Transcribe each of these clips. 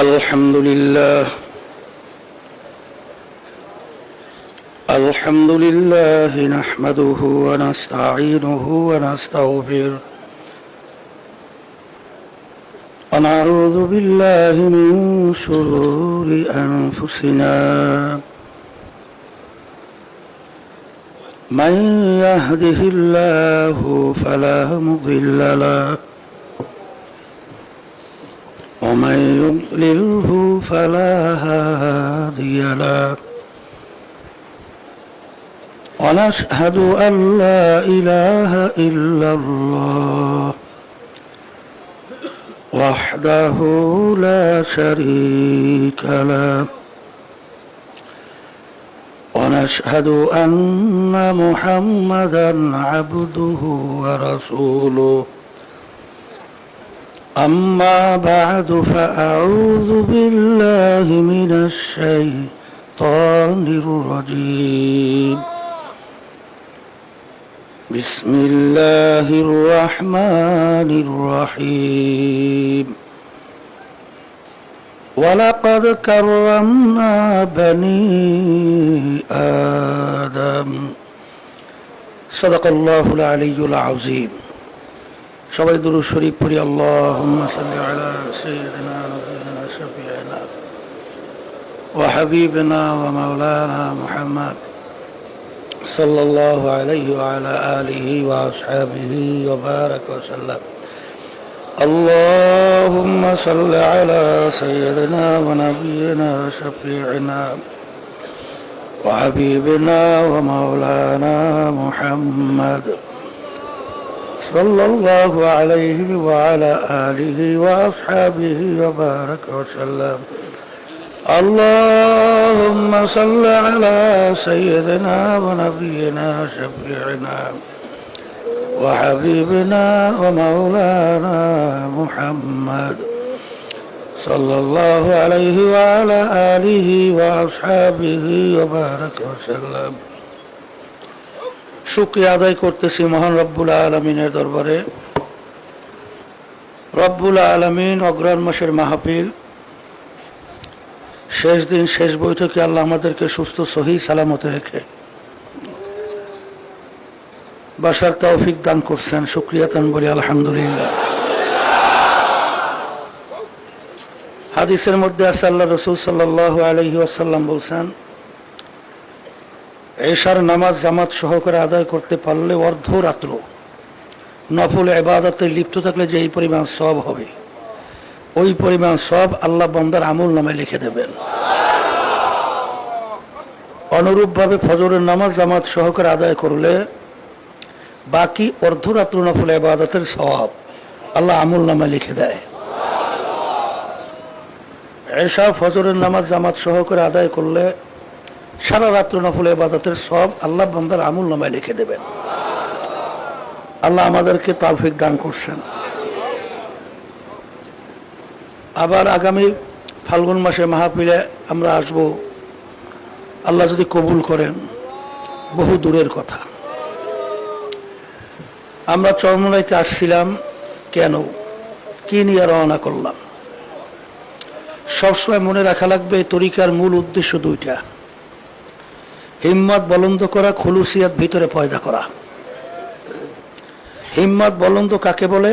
الحمد لله نحمده ونستعينه ونستغفره ونعوذ بالله من شرور أنفسنا من يهده الله فلا مضل له ومن يضلله فلا هادي له ونشهد أن لا إله إلا الله وحده لا شريك له ونشهد أن محمدا عبده ورسوله أما بعد فأعوذ بالله من الشيطان الرجيم بسم الله الرحمن الرحيم ولقد كرمنا بني آدم صدق الله العلي العظيم সবাই দুরূদ শরীফ পড়ি আল্লাহুম্মা সাল্লি আলা সাইয়্যিদিনা নাবিয়িনা শাফিঈনা ওয়া হাবিবিনা ওয়া মাওলানা মুহাম্মদ সাল্লাল্লাহু আলাইহি ওয়া আলা আলিহি ওয়া আসহাবিহি ওয়া বারাকা ওয়া সাল্লাম আল্লাহুম্মা সাল্লি আলা সাইয়্যিদিনা ওয়া নাবিয়িনা শাফিঈনা ওয়া হাবিবিনা ওয়া মাওলানা মুহাম্মদ صلى الله عليه وعلى آله وأصحابه وبارك وسلم اللهم صل على سيدنا ونبينا شفيعنا وحبيبنا ومولانا محمد صلى الله عليه وعلى آله وأصحابه وبارك وسلم শুকরিয়া আদায় করতেছি মহান রব্বুল আলামিনের দরবারে। রব্বুল আলামিন অগ্রহায়ণ মাসের মাহফিল শেষ দিন শেষ বৈঠকে আল্লাহ আমাদেরকে সুস্থ সহি সালামতে রেখে বাসার তৌফিক দান করছেন, শুকরিয়া তান বলি আলহামদুলিল্লাহ। হাদিসের মধ্যে আছে আল্লাহ রাসূল সাল্লাল্লাহু আলাইহি ওয়াসাল্লাম বলছেন, এশার নামাজ জামাত সহকারে আদায় করতে পারলে অর্ধরাত্র নফল ইবাদতে লিপ্ত থাকলে যে এই পরিমাণ সওয়াব হবে, ওই পরিমাণ সওয়াব আল্লাহ বান্দার আমল নামে লিখে দেবেন। অনুরূপভাবে ফজরের নামাজ জামাত সহকারে আদায় করলে বাকি অর্ধরাত্র নফল ইবাদতের সওয়াব আল্লাহ আমল নামে লিখে দেয়। এশা ফজরের নামাজ জামাত সহকারে আদায় করলে সারা রাত্র নফল ইবাদতের সব আল্লাহ বান্দার আমল নামায় লিখে দেবেন। আল্লাহ আমাদেরকে তৌফিক দান করছেন। আবার আগামী ফাল্গুন মাসে মাহফিলে আমরা আসব, আল্লাহ যদি কবুল করেন। বহু দূরের কথা। আমরা চরমনাইতে আসছিলাম কেন, কি নিয়ে রওনা করলাম, সবসময় মনে রাখা লাগবে এই তরিকার মূল উদ্দেশ্য দুইটা: হিম্মত বলন্দ করা, খুলুসিয়াত ভিতরে পয়দা করা। হিম্মত বলন্দ কাকে বলে?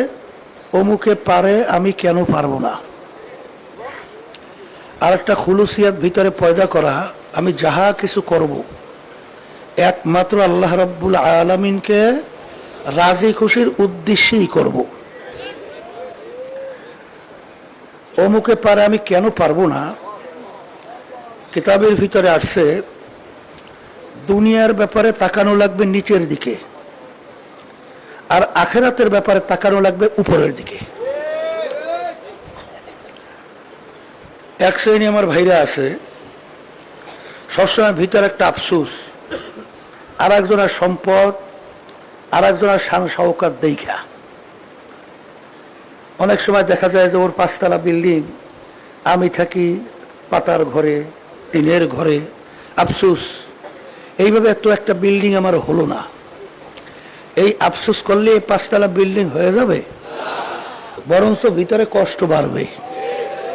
অমুকে পারে, আমি কেন পারবো না। আর একটা খুলুসিয়াত ভিতরে পয়দা করা, আমি যাহা কিছু করব একমাত্র আল্লাহ রাব্বুল আলামিনকে রাজি খুশির উদ্দেশ্যেই করব। অমুকে পারে, আমি কেন পারবো না। কিতাবের ভিতরে আসছে, দুনিয়ার ব্যাপারে তাকানো লাগবে নিচের দিকে, আর আখিরাতের ব্যাপারে তাকানো লাগবে উপরের দিকে। এক শ্রেণী আমার ভাইরা আছে, সবসময় ভিতরে একটা আফসোস, আর একজনের সম্পদ, আর একজনের শান শওকত দেখা। অনেক সময় দেখা যায় যে ওর 5 তলা বিল্ডিং, আমি থাকি পাতার ঘরে, টিনের ঘরে। আফসোস, এইভাবে এত একটা বিল্ডিং আমার হলো না। এই আফসোস করলে 5 তলা বিল্ডিং হয়ে যাবে, বরঞ্চ ভিতরে কষ্ট বাড়বে।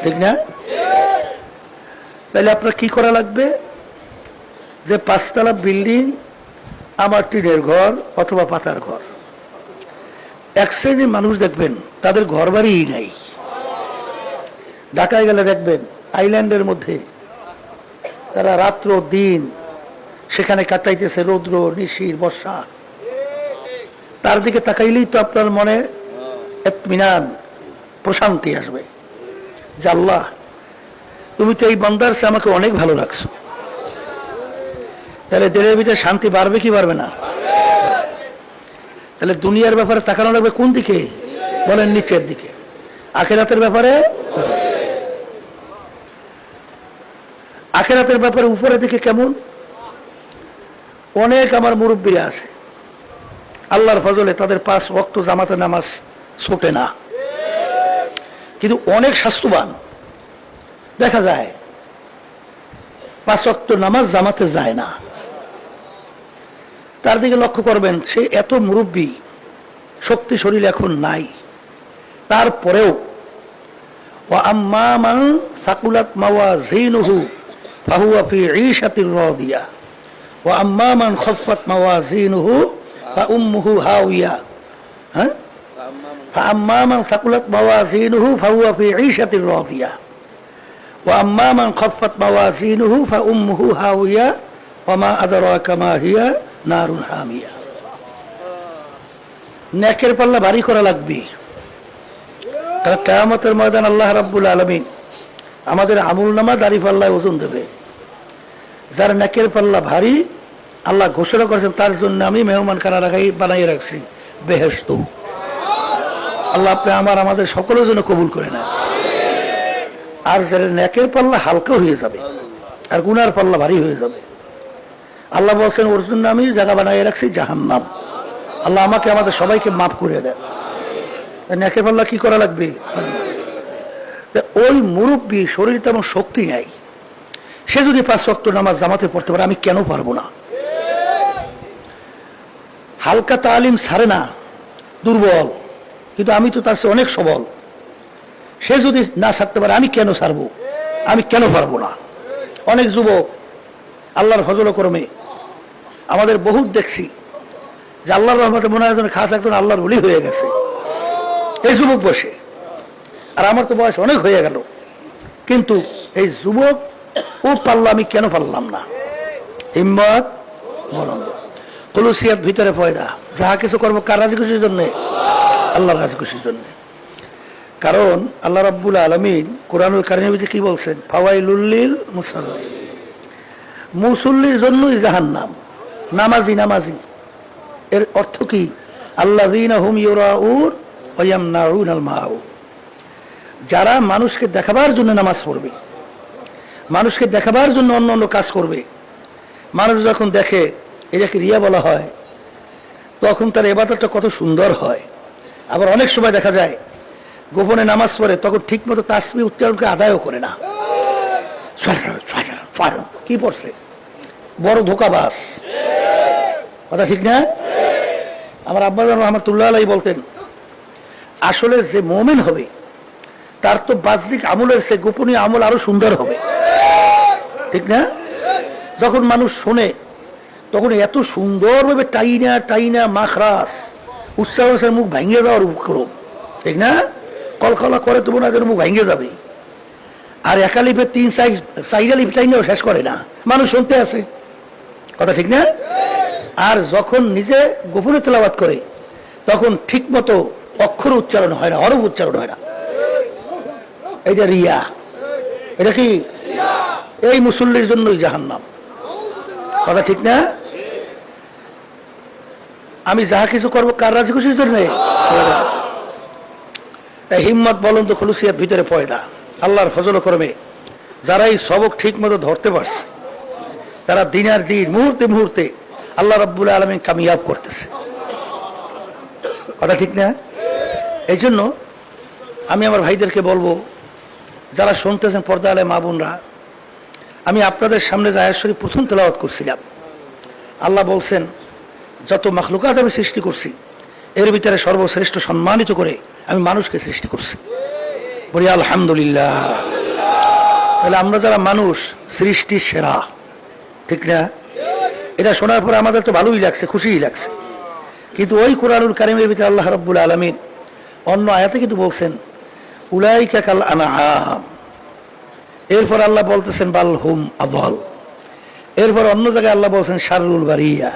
ঠিক না? তাহলে আপনার কি করা লাগবে? যে 5 তলা বিল্ডিং আমার টিনের ঘর অথবা পাতার ঘর। এক শ্রেণীর মানুষ দেখবেন তাদের ঘর বাড়িই নাই। ঢাকায় গেলে দেখবেন আইল্যান্ডের মধ্যে তারা রাত্র দিন সেখানে কাটাইতেছে, রৌদ্র নিশির বর্ষা। তার দিকে তাকাইলেই তো আপনার মনে ইতমিনান, প্রশান্তি আসবে যে আল্লাহ তুমি তো এই বান্দার সে আমাকে অনেক ভালো রাখছো। তাহলে দিলের ভিতরে শান্তি বাড়বে কি বাড়বে না? তাহলে দুনিয়ার ব্যাপারে তাকানো লাগবে কোন দিকে বলেন? নিচের দিকে। আখিরাতের ব্যাপারে, আখিরাতের ব্যাপারে উপরের দিকে কেমন? অনেক আমার মুরব্বীরা আছে আল্লাহর ফজলে তাদের 5 ওয়াক্ত জামাতে নামাজ ছোটে না, কিন্তু অনেক স্বাস্থ্যবান দেখা যায় 5 ওয়াক্ত নামাজ জামাতে যায় না। তার দিকে লক্ষ্য করবেন, সে এত মুরব্বী, শক্তি শরীর এখন নাই, তারপরেও ওয়া আম্মা মান সাকুলাত মাওয়াজিনুহু ফাহুয়া ফি ঈশাতির রাদিয়া ওয়া আম্মা মান খাফফাত মাওয়াজিনুহু ফাউম্মুহু হাওিয়া। হ্যাঁ, ফাআম্মা মান সাকুলাত মাওয়াজিনুহু ফাহুয়া ফি ঈশাতির রাদিয়া ওয়া আম্মা মান খাফফাত মাওয়াজিনুহু ফাউম্মুহু হাওিয়া ওয়া মা আদরাকা মা হিয়া নারুন হামিয়া। নেকের পাল্লা ভারী করা লাগবে, কারণ কিয়ামতের ময়দান আল্লাহ রাব্বুল আলামিন আমাদের আমলনামা দাড়ি পাল্লায় ওজন দেবে। যার নেকের পাল্লা ভারী, আল্লাহ ঘোষণা করেছেন তার জন্য আমি মেহমানখানা বানাই রাখছি বেহেশত। আল্লাহ আপনি আমাদের সকলের জন্য কবুল করে না। আর যার নেকের পাল্লা হালকা হয়ে যাবে আর গুনার পাল্লা ভারী হয়ে যাবে, আল্লাহ বলছেন ওর জন্য আমি জায়গা বানাই রাখছি জাহান্নাম। আল্লাহ আমাকে আমাদের সবাইকে মাফ করে দেন। নেকের পাল্লা কি করা লাগবে? ওই মুরব্বী শরীর তেমন শক্তি নাই, সে যদি 5 ওয়াক্ত নামাজ জামাতে পড়তে পারে, আমি কেন পারবো না? হালকা তালিম ছাড়ে না, দুর্বল, কিন্তু আমি তো তার চেয়ে অনেক সবল। সে যদি না ছাড়তে পারে, আমি কেন ছাড়বো? আমি কেন পারবো না? অনেক যুবক আল্লাহর ফজল করমে আমাদের বহুত দেখছি যে আল্লাহর রহমতে মনে হয় খাস একজন আল্লাহর ওলি হয়ে গেছে এই যুবক বসে। আর আমার তো বয়স অনেক হয়ে গেল, কিন্তু এই যুবক ও পারল, আমি কেন পারলাম না? হিম্মত, বলন্দ, খুলুসিয়াত ভিতরে পয়দা। যাহা কিছু করবো কার রাজি খুশির জন্যে? আল্লাহর রাজি খুশির জন্যে। কারণ আল্লাহ রাব্বুল আলামিন কোরআনুল কারীমে কি বলছেন? ফাওয়াইলুল লিল মুসাল্লিন, মুসল্লির জন্যই জাহান্নাম। নামাজি নামাজি এর অর্থ কি? আল্লাযীনা হুম ইউরাউন ওয়া ইয়ামনাউনাল মাউন। যারা মানুষকে দেখাবার জন্য নামাজ পড়বে, মানুষকে দেখাবার জন্য অন্য অন্য কাজ করবে, মানুষ যখন দেখে, এটাকে রিয়া বলা হয়, তখন তার ইবাদতটা কত সুন্দর হয়। আবার অনেক সময় দেখা যায় গোপনে নামাজ পড়ে, তখন ঠিক মতো তাসবিহ উচ্চারণকে আদায়ও করে না। কি পড়ছে? বড় ধোকাবাজ, কথা ঠিক না? আমার আব্বা জান রহমাতুল্লাহ আলাইহি বলতেন, আসলে যে মুমিন হবে তার তো বাহ্যিক আমলের সে গোপনীয় আমল আরো সুন্দর হবে, ঠিক না? যখন মানুষ শোনে তখন এত সুন্দরভাবে টাইনা টাইনা মাখরাস উচ্চারণের মুখ ভাঙিয়ে যাওয়ার উপক্রম, ঠিক না? কলকলা করে তবু না যেন মুখ ভাঙিয়ে যাবে। আর একালিপের 3-4 লিপ টাইনাও শেষ করে না, মানুষ শুনতে আছে, কথা ঠিক না? আর যখন নিজে গোপনে তেলাওয়াত করে তখন ঠিক মতো অক্ষর উচ্চারণ হয় না, হরফ উচ্চারণ হয় না। এইটা রিয়া। এটা কি? এই মুসল্লির জন্যই জাহান্নাম, কথা ঠিক না? আমি যাহা কিছু করবো কার রাজি খুশির জন্য? হিম্মত, বলন্দ, খুলুসিয়াত ভিতরে পয়দা। আল্লাহর ফজল করমে যারা এই সবক ঠিক মতো ধরতে পারছে, তারা দিনের দিন, মুহূর্তে মুহূর্তে আল্লাহ রাব্বুল আলামিন কামিয়াব করতেছে, কথা ঠিক না? এই জন্য আমি আমার ভাইদেরকে বলবো, যারা শুনতেছেন পর্দা আলে মা বোনরা, আমি আপনাদের সামনে যে আয়াত শরীফ প্রথম তেলাওয়াত করছিলাম, আল্লাহ বলছেন যত মাখলুকাত আমি সৃষ্টি করছি এর ভিতরে সর্বশ্রেষ্ঠ সম্মানিত করে আমি মানুষকে সৃষ্টি করছি। বলি আলহামদুলিল্লাহ। তাহলে আমরা যারা মানুষ সৃষ্টি সেরা, ঠিক না? এটা শোনার পরে আমাদের তো ভালোই লাগছে, খুশিই লাগছে। কিন্তু ওই কোরআনুল কারীমের ভিতরে আল্লাহ রাব্বুল আলামিন অন্য আয়াতে কিন্তু বলছেন উলাইকা কাল আনআম, এরপর আল্লাহ বলতেছেন বাল হুম আদল, এরপর অন্য জায়গায় আল্লাহ বলছেন শাররুল বারিয়া।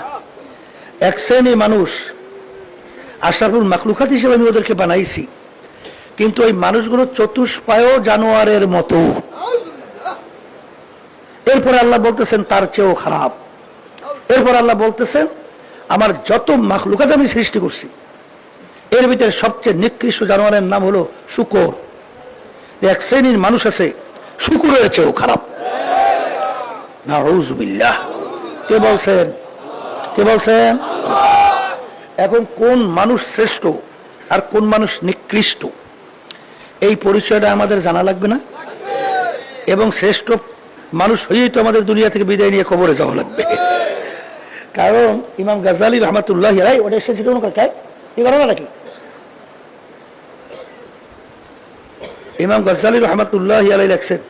এক শ্রেণী মানুষ আশরাফুল মাখলুকাত হিসেবে আমি ওদেরকে বানাইছি, কিন্তু ওই মানুষগুলো চতুষ্পায় জানোয়ারের মতো। এরপর আল্লাহ বলতেছেন তার চেয়েও খারাপ। এরপর আল্লাহ বলতেছেন আমার যত মাখলুকাত আমি সৃষ্টি করছি এর ভিতরে সবচেয়ে নিকৃষ্ট জানোয়ারের নাম হলো শূকর। এক শ্রেণীর মানুষ আছে শূকরের চেয়েও খারাপ। নাউযুবিল্লাহ। কে বলছেন? কে বলছেন? এখন কোন মানুষ শ্রেষ্ঠ আর কোন মানুষ নিকৃষ্ট এই পরিচয়টা আমাদের জানা লাগবে না? এবং শ্রেষ্ঠ মানুষ হয়েই তো আমাদের দুনিয়া থেকে বিদায় নিয়ে কবরে যাওয়া লাগবে। কারণ ইমাম গাজ্জালী রাহমাতুল্লাহ আলাইহি ওটা এসেছিল এই ঘটনা নাকি? ইমাম গাজ্জালী রাহমাতুল্লাহ আলাইহি লেখছেন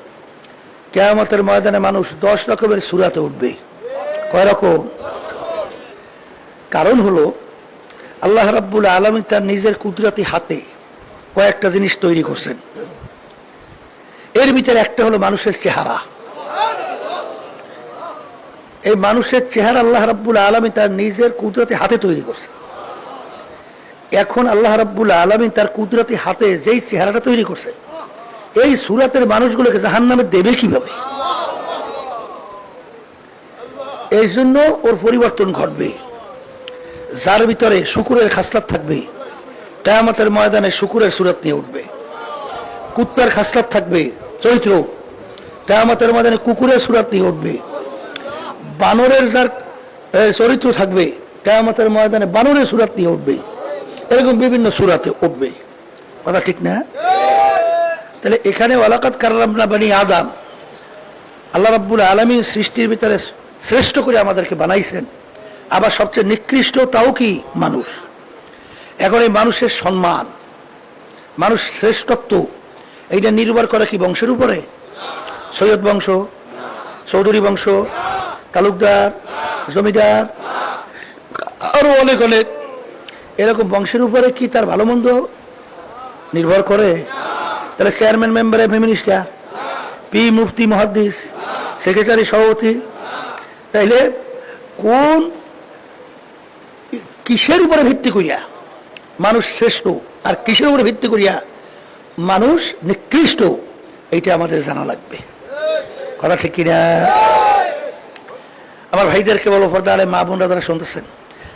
কিয়ামতের ময়দানে মানুষ 10 রকমের সূরাতে উঠবে। কয় রকম? কারণ হলো আল্লাহ রাব্বুল আলামিন তার নিজের কুদরতি হাতে কয়েকটা জিনিস তৈরি করছেন। এর ভিতরে একটা হলো মানুষের চেহারা। এই মানুষের চেহারা আল্লাহ রাব্বুল আলামিন তার নিজের কুদরতি হাতে তৈরি করছেন। এখন আল্লাহ রাব্বুল আলামিন তার কুদরতি হাতে যেই চেহারাটা তৈরি করছে এই সূরাতের মানুষগুলোকে জাহান্নামে দেবে কিভাবে? এই জন্য ওর পরিবর্তন ঘটবে। যার ভিতরে শুকুরের খাসলাত থাকবে কিয়ামতের ময়দানে শুকুরের সূরত নিয়ে উঠবে। কুত্তার খাসলাত থাকবে চরিত্র, কিয়ামতের ময়দানে কুকুরের সূরত নিয়ে উঠবে। বানরের যার চরিত্র থাকবে কিয়ামতের ময়দানে বানরের সূরত নিয়ে উঠবে। এরকম বিভিন্ন সূরাতে উঠবে। কথা ঠিক না? তাহলে এখানে ওয়ালাকাদ কাররামনা বানি আদম, আল্লাহ রাব্বুল আলামিন সৃষ্টির ভিতরে শ্রেষ্ঠ করে আমাদেরকে বানাইছেন, আবার সবচেয়ে নিকৃষ্ট তাও কি মানুষ। এখন এই মানুষের সম্মান, মানুষ শ্রেষ্ঠত্ব এইটা নির্ভর করে কি বংশের উপরে? সৈয়দ বংশ, চৌধুরী বংশ, তালুকদার, জমিদার, আরো অনেক অনেক এরকম বংশের উপরে কি তার ভালো মন্দ নির্ভর করে? তাহলে চেয়ারম্যান, মেম্বার, এমপি, মিনিস্টার, পি, মুফতি, মুহাদ্দিস, সেক্রেটারি, সভাপতি, তাইলে কোন কিসের উপরে ভিত্তি করিয়া মানুষ শ্রেষ্ঠ আর কিসের উপরে ভিত্তি করিয়া মানুষ নিকৃষ্ট এইটা আমাদের জানা লাগবে। কথা ঠিক কিনা? আমার ভাইদেরকে বলো, পর্দা আলে মা বোনরা যারা শুনতেছেন,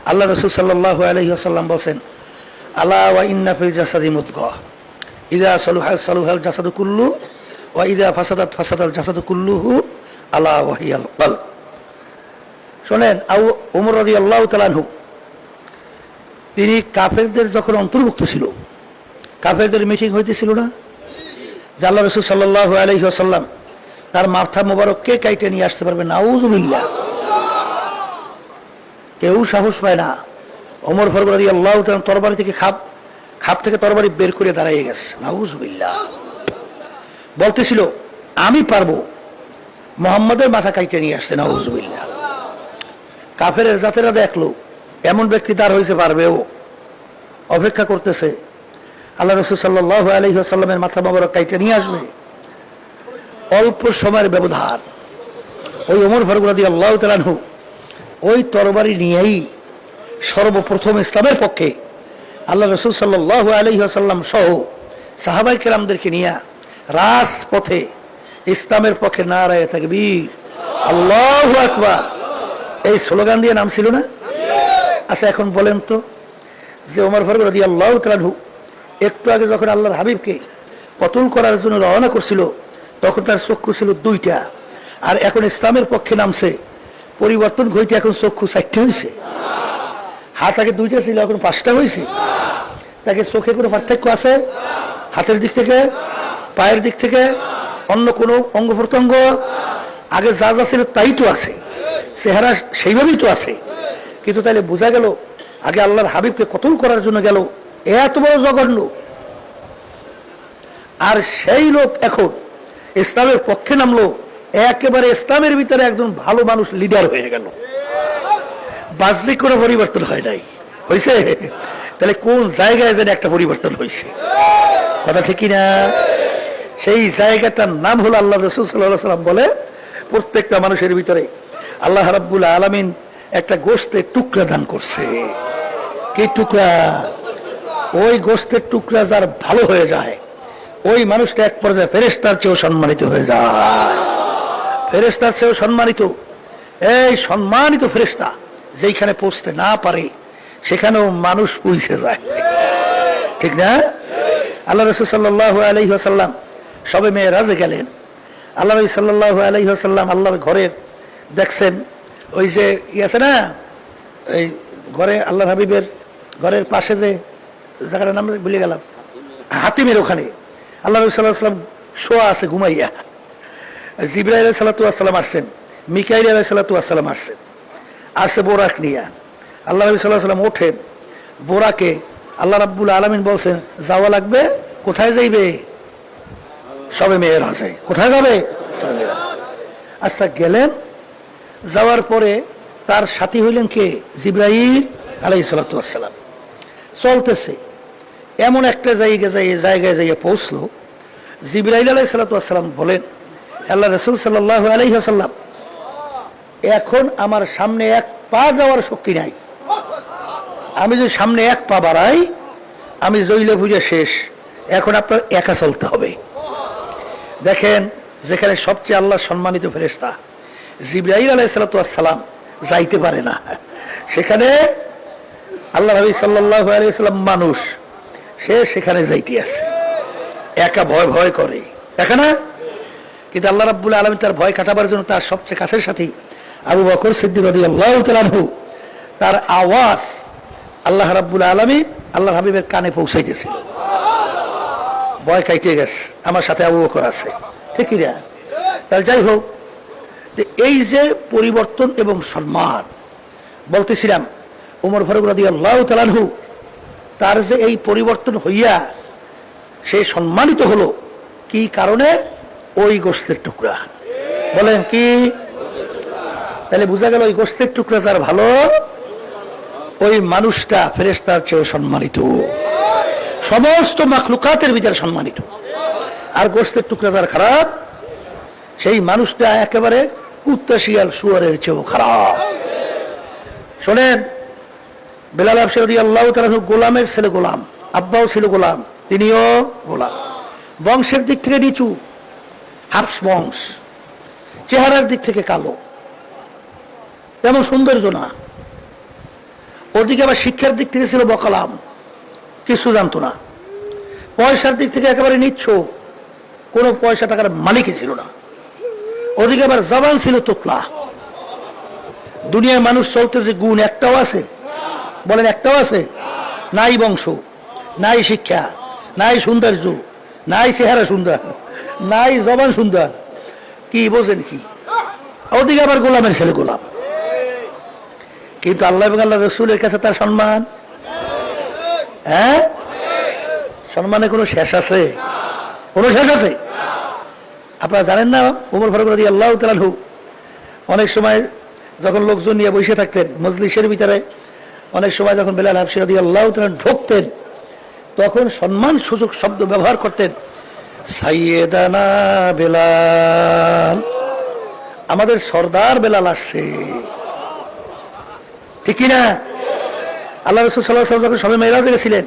আল্লাহ রাসূল সাল্লাল্লাহু আলাইহি ওয়াসাল্লাম বলেন আলা ওয়া ইন্না ফিল জাসাদি মুদগাহ ইযা সালুহা সালুহাল জাসাদু কুল্লু ওয়া ইযা ফাসাদাত ফাসাদাল জাসাদু কুল্লুহু আলা ওয়া হিয়াল কলব। শোনেন, ওমর রাদিয়াল্লাহু তাআলা আনহু তিনি কাফেরদের যখন অন্তর্ভুক্ত ছিল, কাফেরদের মিটিং হইতেছিল না, যে আল্লাহ রাসূল সাল্লাল্লাহু আলাইহি ওয়াসাল্লাম তার মাথা মোবারককে কাইটে নিয়ে আসতে পারবে, নাউযুবিল্লাহ। কেউ সাহস পায় না। ওমর ফারুক রাদিয়াল্লাহু তাআলা তরবারি থেকে খাপ থেকে তরবারি বের করে দাঁড়িয়ে গেছে, নাউযুবিল্লাহ। বলতেছিল আমি পারবো মুহাম্মাদের মাথা কাইটে নিয়ে আসতে, নাউযুবিল্লাহ। কাফের জাতেরা দেখলো এমন ব্যক্তি তার হয়েছে পারবেও, অপেক্ষা করতেছে আল্লাহ রাসূল সাল্লাল্লাহু আলাইহি ওয়াসাল্লামের মাথা মোবারক কাইটে নিয়ে আসবে। অল্প সময়ের ব্যবধান ওই ওমর ফারুক রাদিয়াল্লাহু তাআলা আনহু ওই তরবারি নিয়েই সর্বপ্রথম ইসলামের পক্ষে আল্লাহ রাসূল সাল্লাল্লাহু আলাইহি ওয়াসাল্লাম সহ সাহাবায়ে কেরামদেরকে নিয়ে রাজপথে ইসলামের পক্ষে নারায়ে তাকবীর, আল্লাহু আকবার এই স্লোগান দিয়ে নাম ছিল না? আচ্ছা, এখন বলেন তো যে ওমর ফারুক রাদিয়াল্লাহু তাআলা আনহু একটু আগে যখন আল্লাহর হাবিবকে কতল করার জন্য রওনা করছিল তখন তার চক্ষু ছিল 2টা, আর এখন ইসলামের পক্ষে নামছে, পরিবর্তন ঘটে এখন চক্ষু 4টে হয়েছে। হাত আগে 2টা ছিল, এখন 5টা হয়েছে। তাকে চোখে কোনো পার্থক্য আছে? হাতের দিক থেকে, পায়ের দিক থেকে, অন্য কোনো অঙ্গ প্রত্যঙ্গ? আগে যা যা ছিল তাই তো আছে, চেহারা সেইভাবেই তো আছে। কিন্তু তাইলে বোঝা গেল আগে আল্লাহর হাবিবকে কতল করার জন্য গেল এত বড় জঘন্য, আর সেই লোক এখন ইসলামের পক্ষে নামলো, একেবারে ইসলামের ভিতরে একজন ভালো মানুষ লিডার হয়ে গেল। বাহ্যিক কোনো পরিবর্তন হয় নাই, হয়েছে? তাহলে কোন জায়গায় যেন একটা পরিবর্তন হয়েছে, কথা ঠিক না? সেই জায়গাটার নাম হলো আল্লাহ রাসূল সাল্লাল্লাহু আলাইহি ওয়াসাল্লাম বলে, প্রত্যেকটা মানুষের ভিতরে আল্লাহ রাব্বুল আলামিন একটা গোশতের টুকরা দান করছে। কি টুকরা? ওই গোশতের টুকরা যার ভালো হয়ে যায়, ওই মানুষটা এক পর্যায়ে ফেরেশতার চেয়েও সম্মানিত হয়ে যায়। ফেরেশতার চেয়েও সম্মানিত। এই সম্মানিত ফেরেশতা যেখানে পৌঁছতে না পারে সেখানেও মানুষ পৌঁছে যায়, ঠিক না? আল্লাহ রাসূল সাল্লাল্লাহু আলাইহি ওয়াসাল্লাম সবে মেরাজে গেলেন। আল্লাহ নবী সাল্লাল্লাহু আলাইহি ওয়াসাল্লাম আল্লাহর ঘরের দেখছেন, ওই যে আছে না, এই ঘরে আল্লাহর হাবিবের ঘরের পাশে যে জায়গাটার নাম ভুলে গেলাম, হাতিমের ওখানে আল্লাহ নবী সাল্লাল্লাহু আলাইহি ওয়াসাল্লাম শোয়া আছে ঘুমাইয়া। জিবরাইল আলাইহিস সালাতু ওয়াস সালাম আসছেন, মিকাইল আলাইহিস সালাতু ওয়াস সালাম আসছেন, আসছে বোরাক নিয়া। আল্লাহ নবী সাল্লাল্লাহু আলাইহি ওয়াসাল্লাম ওঠেন, বোরাকে আল্লাহ রাব্বুল আলামিন বলছেন যাওয়া লাগবে। কোথায় যাইবে? সবে মেরাজে। কোথায় যাবে? আচ্ছা গেলেন, যাওয়ার পরে তার সাথী হইলেন কে? জিবরাইল আলাইহিস সালাতু ওয়াস সালাম। চলতেছে, এমন একটা জায়গায় যাইয়ে পৌঁছলো, জিবরাইল আলাইহিস সালাতু ওয়াস সালাম বলেন, আল্লাহ রাসূল সাল্লাল্লাহু আলাইহি ওয়াসাল্লাম, এখন আমার সামনে এক পা যাওয়ার শক্তি নাই। আমি যদি সামনে এক পা বাড়াই আমি জইলে বুঝে শেষ। এখন আপনার একা চলতে হবে। দেখেন, যেখানে সবচেয়ে আল্লাহ সম্মানিত ফেরেশতা জিবরাইল আলাইহিস সালাতু ওয়াস সালাম যাইতে পারে না, সেখানে আল্লাহ নবী সাল্লাল্লাহু আলাইহি ওয়াসাল্লাম মানুষ, সে সেখানে যাইতে আছে, একা ভয় ভয় করে, একা না? কিন্তু আল্লাহ রাব্বুল আলামিন তার ভয় কাটাবার জন্য তার সবচেয়ে কাছের সাথী আবু বকর সিদ্দিক রাদিয়াল্লাহু তাআলা আনহু, তার আওয়াজ আল্লাহ রাব্বুল আলামিন আল্লাহর হাবিবের কানে পৌঁছাইতেছিল। ভয় কাইটে গেছে, আমার সাথে আবু বকর আছে, ঠিকই না? তাহলে যাই হোক, এই যে পরিবর্তন এবং সম্মান বলতেছিলাম, ওমর ফারুক রাদিয়াল্লাহু তাআলা আনহু, তার যে এই পরিবর্তন হইয়া সে সম্মানিত হলো, কি কারণে? ওই গোশতের টুকরা। বলেন কি? তাহলে বোঝা গেল ওই গোশতের টুকরা যার ভালো, ওই মানুষটা ফেরেশতার চেয়েও সম্মানিত, সমস্ত মাখলুকাতের ভিতরে সম্মানিত। আর গোশতের টুকরা যার খারাপ, সেই মানুষটা একেবারে কুত্তা শিয়াল শুয়ারের চেয়েও খারাপ। শোনেন, বেলাল হাবশী রাদিয়াল্লাহু তাআলা গোলামের ছেলে, গোলাম, আব্বাও ছিল গোলাম, তিনিও গোলাম। বংশের দিক থেকে নিচু, হাফস বংশ, চেহারার দিক থেকে কালো, তেমন সৌন্দর্য না। ওদিকে আবার শিক্ষার দিক থেকে ছিল বকালাম, কিছু জানতো না। পয়সার দিক থেকে একেবারে নিচ্ছ, কোনো পয়সা টাকার মালিকই ছিল না। ওদিকে আবার জবান ছিল তোতলা। দুনিয়ায় মানুষ চলতে যে গুণ একটাও আছে? বলেন একটাও আছে? নাই বংশ, নাই শিক্ষা, নাই সৌন্দর্য, নাই চেহারা সুন্দর, নাই জবান সুন্দর, কি বোঝেন কি? ওদিকে আবার গোলামের ছেলে গোলাম। কিন্তু আল্লাহ এবং আল্লাহ রসুলের কাছে তার সম্মান, হ্যাঁ, সম্মানে কোনো শেষ আছে? কোনো শেষ আছে? আপনারা জানেন না, ওমর ফারুক রাদিয়াল্লাহু তাআলা আনহু অনেক সময় যখন লোকজন নিয়ে বসে থাকতেন মজলিসের ভিতরে, অনেক সময় যখন বেলাল হাবশী রাদিয়াল্লাহু তাআলা ঢুকতেন, তখন সম্মান সূচক শব্দ ব্যবহার করতেন, সাইয়েদানা বেলাল, আমাদের সর্দার বেলাল আসছে, ঠিক না? আল্লাহ রাসূল সাল্লাল্লাহু আলাইহি ওয়াসাল্লাম যখন শবে মেরাজে গেছিলেন,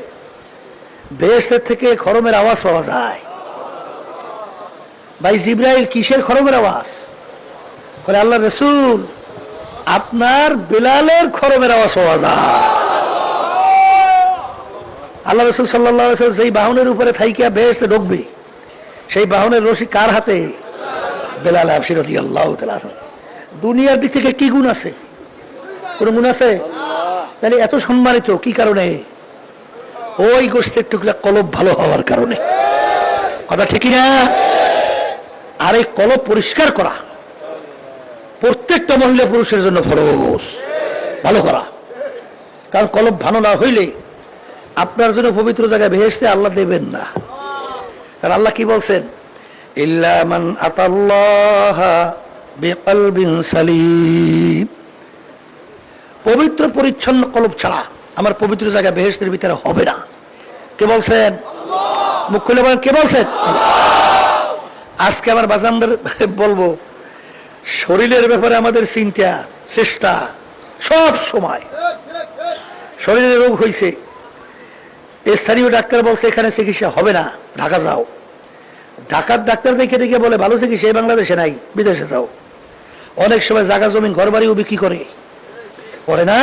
বেহেশতের থেকে খরমের আওয়াজ পাওয়া যায়। ভাই জিবরাইল, কিসের খরমের আওয়াজ? বলে আল্লাহ রাসূল, আপনার বেলালের খরমের আওয়াজ পাওয়া যায়। আল্লাহ রাসূল সাল্লাল্লাহু আলাইহি ওয়াসাল্লাম যেই বাহনের উপরে থাইকা বেহেশতে ঢুকবে, সেই বাহনের রশি কার হাতে? বেলাল হাবশী রাদিয়াল্লাহু তাআলা। দুনিয়ার দিক থেকে কি গুণ আছে? কোন গুণ আছে? তাহলে এত সম্মানিত কি কারণে? ওই গোশতের টুকরা কলব ভালো হওয়ার কারণে, কথা ঠিকই না? আর এই কলব পরিষ্কার করা প্রত্যেকটা মহিলা পুরুষের জন্য ফরজ, ভালো করা। কারণ কলব ভালো না হইলে আপনার জন্য পবিত্র জায়গায় বেহেশতে আল্লাহ দেবেন না। কারণ আল্লাহ কি বলছেন? ইল্লা মান আতাল্লাহা বিকলবিন সালিম। পবিত্র পরিচ্ছন্ন কলব ছাড়া আমার পবিত্র জায়গা বেহেশতের ভিতরে হবে না। কে বলছেন? মুখ খুলে বলেন, কে বলছেন? আজকে আমার বাজানদের বলবো, শরীরের ব্যাপারে আমাদের চিন্তা চেষ্টা সব সময়। শরীরে রোগ হয়েছে, স্থানীয় ডাক্তার বলছে এখানে চিকিৎসা হবে না, ঢাকা যাও। ঢাকার ডাক্তার দেখে দেখে বলে ভালো চিকিৎসা এই বাংলাদেশে নাই, বিদেশে যাও। অনেক সময় জায়গা জমিন ঘর বাড়িও বিক্রি করে না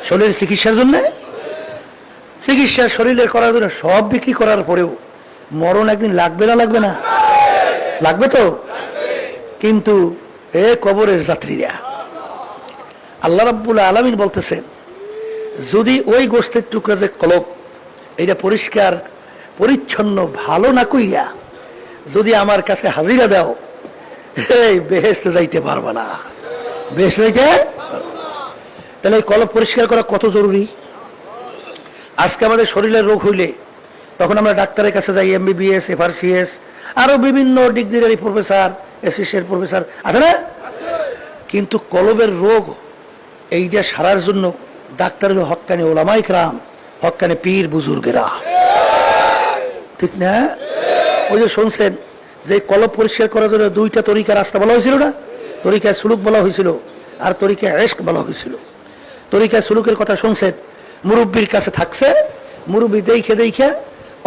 শরীরের চিকিৎসার জন্য। চিকিৎসা শরীরের করার জন্য সব বিক্রি করার পরেও মরণ একদিন লাগবে না? লাগবে না? লাগবে তো। কিন্তু এ কবরের যাত্রীরা, আল্লাহ রাব্বুল আলামিন বলতেছেন, যদি ওই গোশতের টুকরা যে কলব এটা পরিষ্কার পরিচ্ছন্ন ভালো না কইরা যদি আমার কাছে হাজিরা দাও, এই বেহেশতে যাইতে পারবে না। বেহেশতে যাইতে, তাহলে এই কলব পরিষ্কার করা কত জরুরি। আজকে আমাদের শরীরের রোগ হইলে তখন আমরা ডাক্তারের কাছে যাই, MBBS, FRCS, আরো বিভিন্ন ডিগ্রির প্রফেসর, অ্যাসিস্ট্যান্ট প্রফেসর আছে না? কিন্তু কলবের রোগ এইটা সারার জন্য ডাক্তার হলো হক্কানি ওলামায়ে কেরাম, হক্কানি পীর বুজুর্গেরা, ঠিক না? ওই যে শুনছেন যে কলব পরিষ্কার করার জন্য দুইটা তরিকা রাস্তা বলা হয়েছিল না? তরিকায় সুলুক বলা হয়েছিল আর তরিকায় ইশক বলা হয়েছিল। তরিকায় সুলুকের কথা শুনছেন, মুরব্বীর কাছে থাকছে, মুরব্বী দেখে দেখে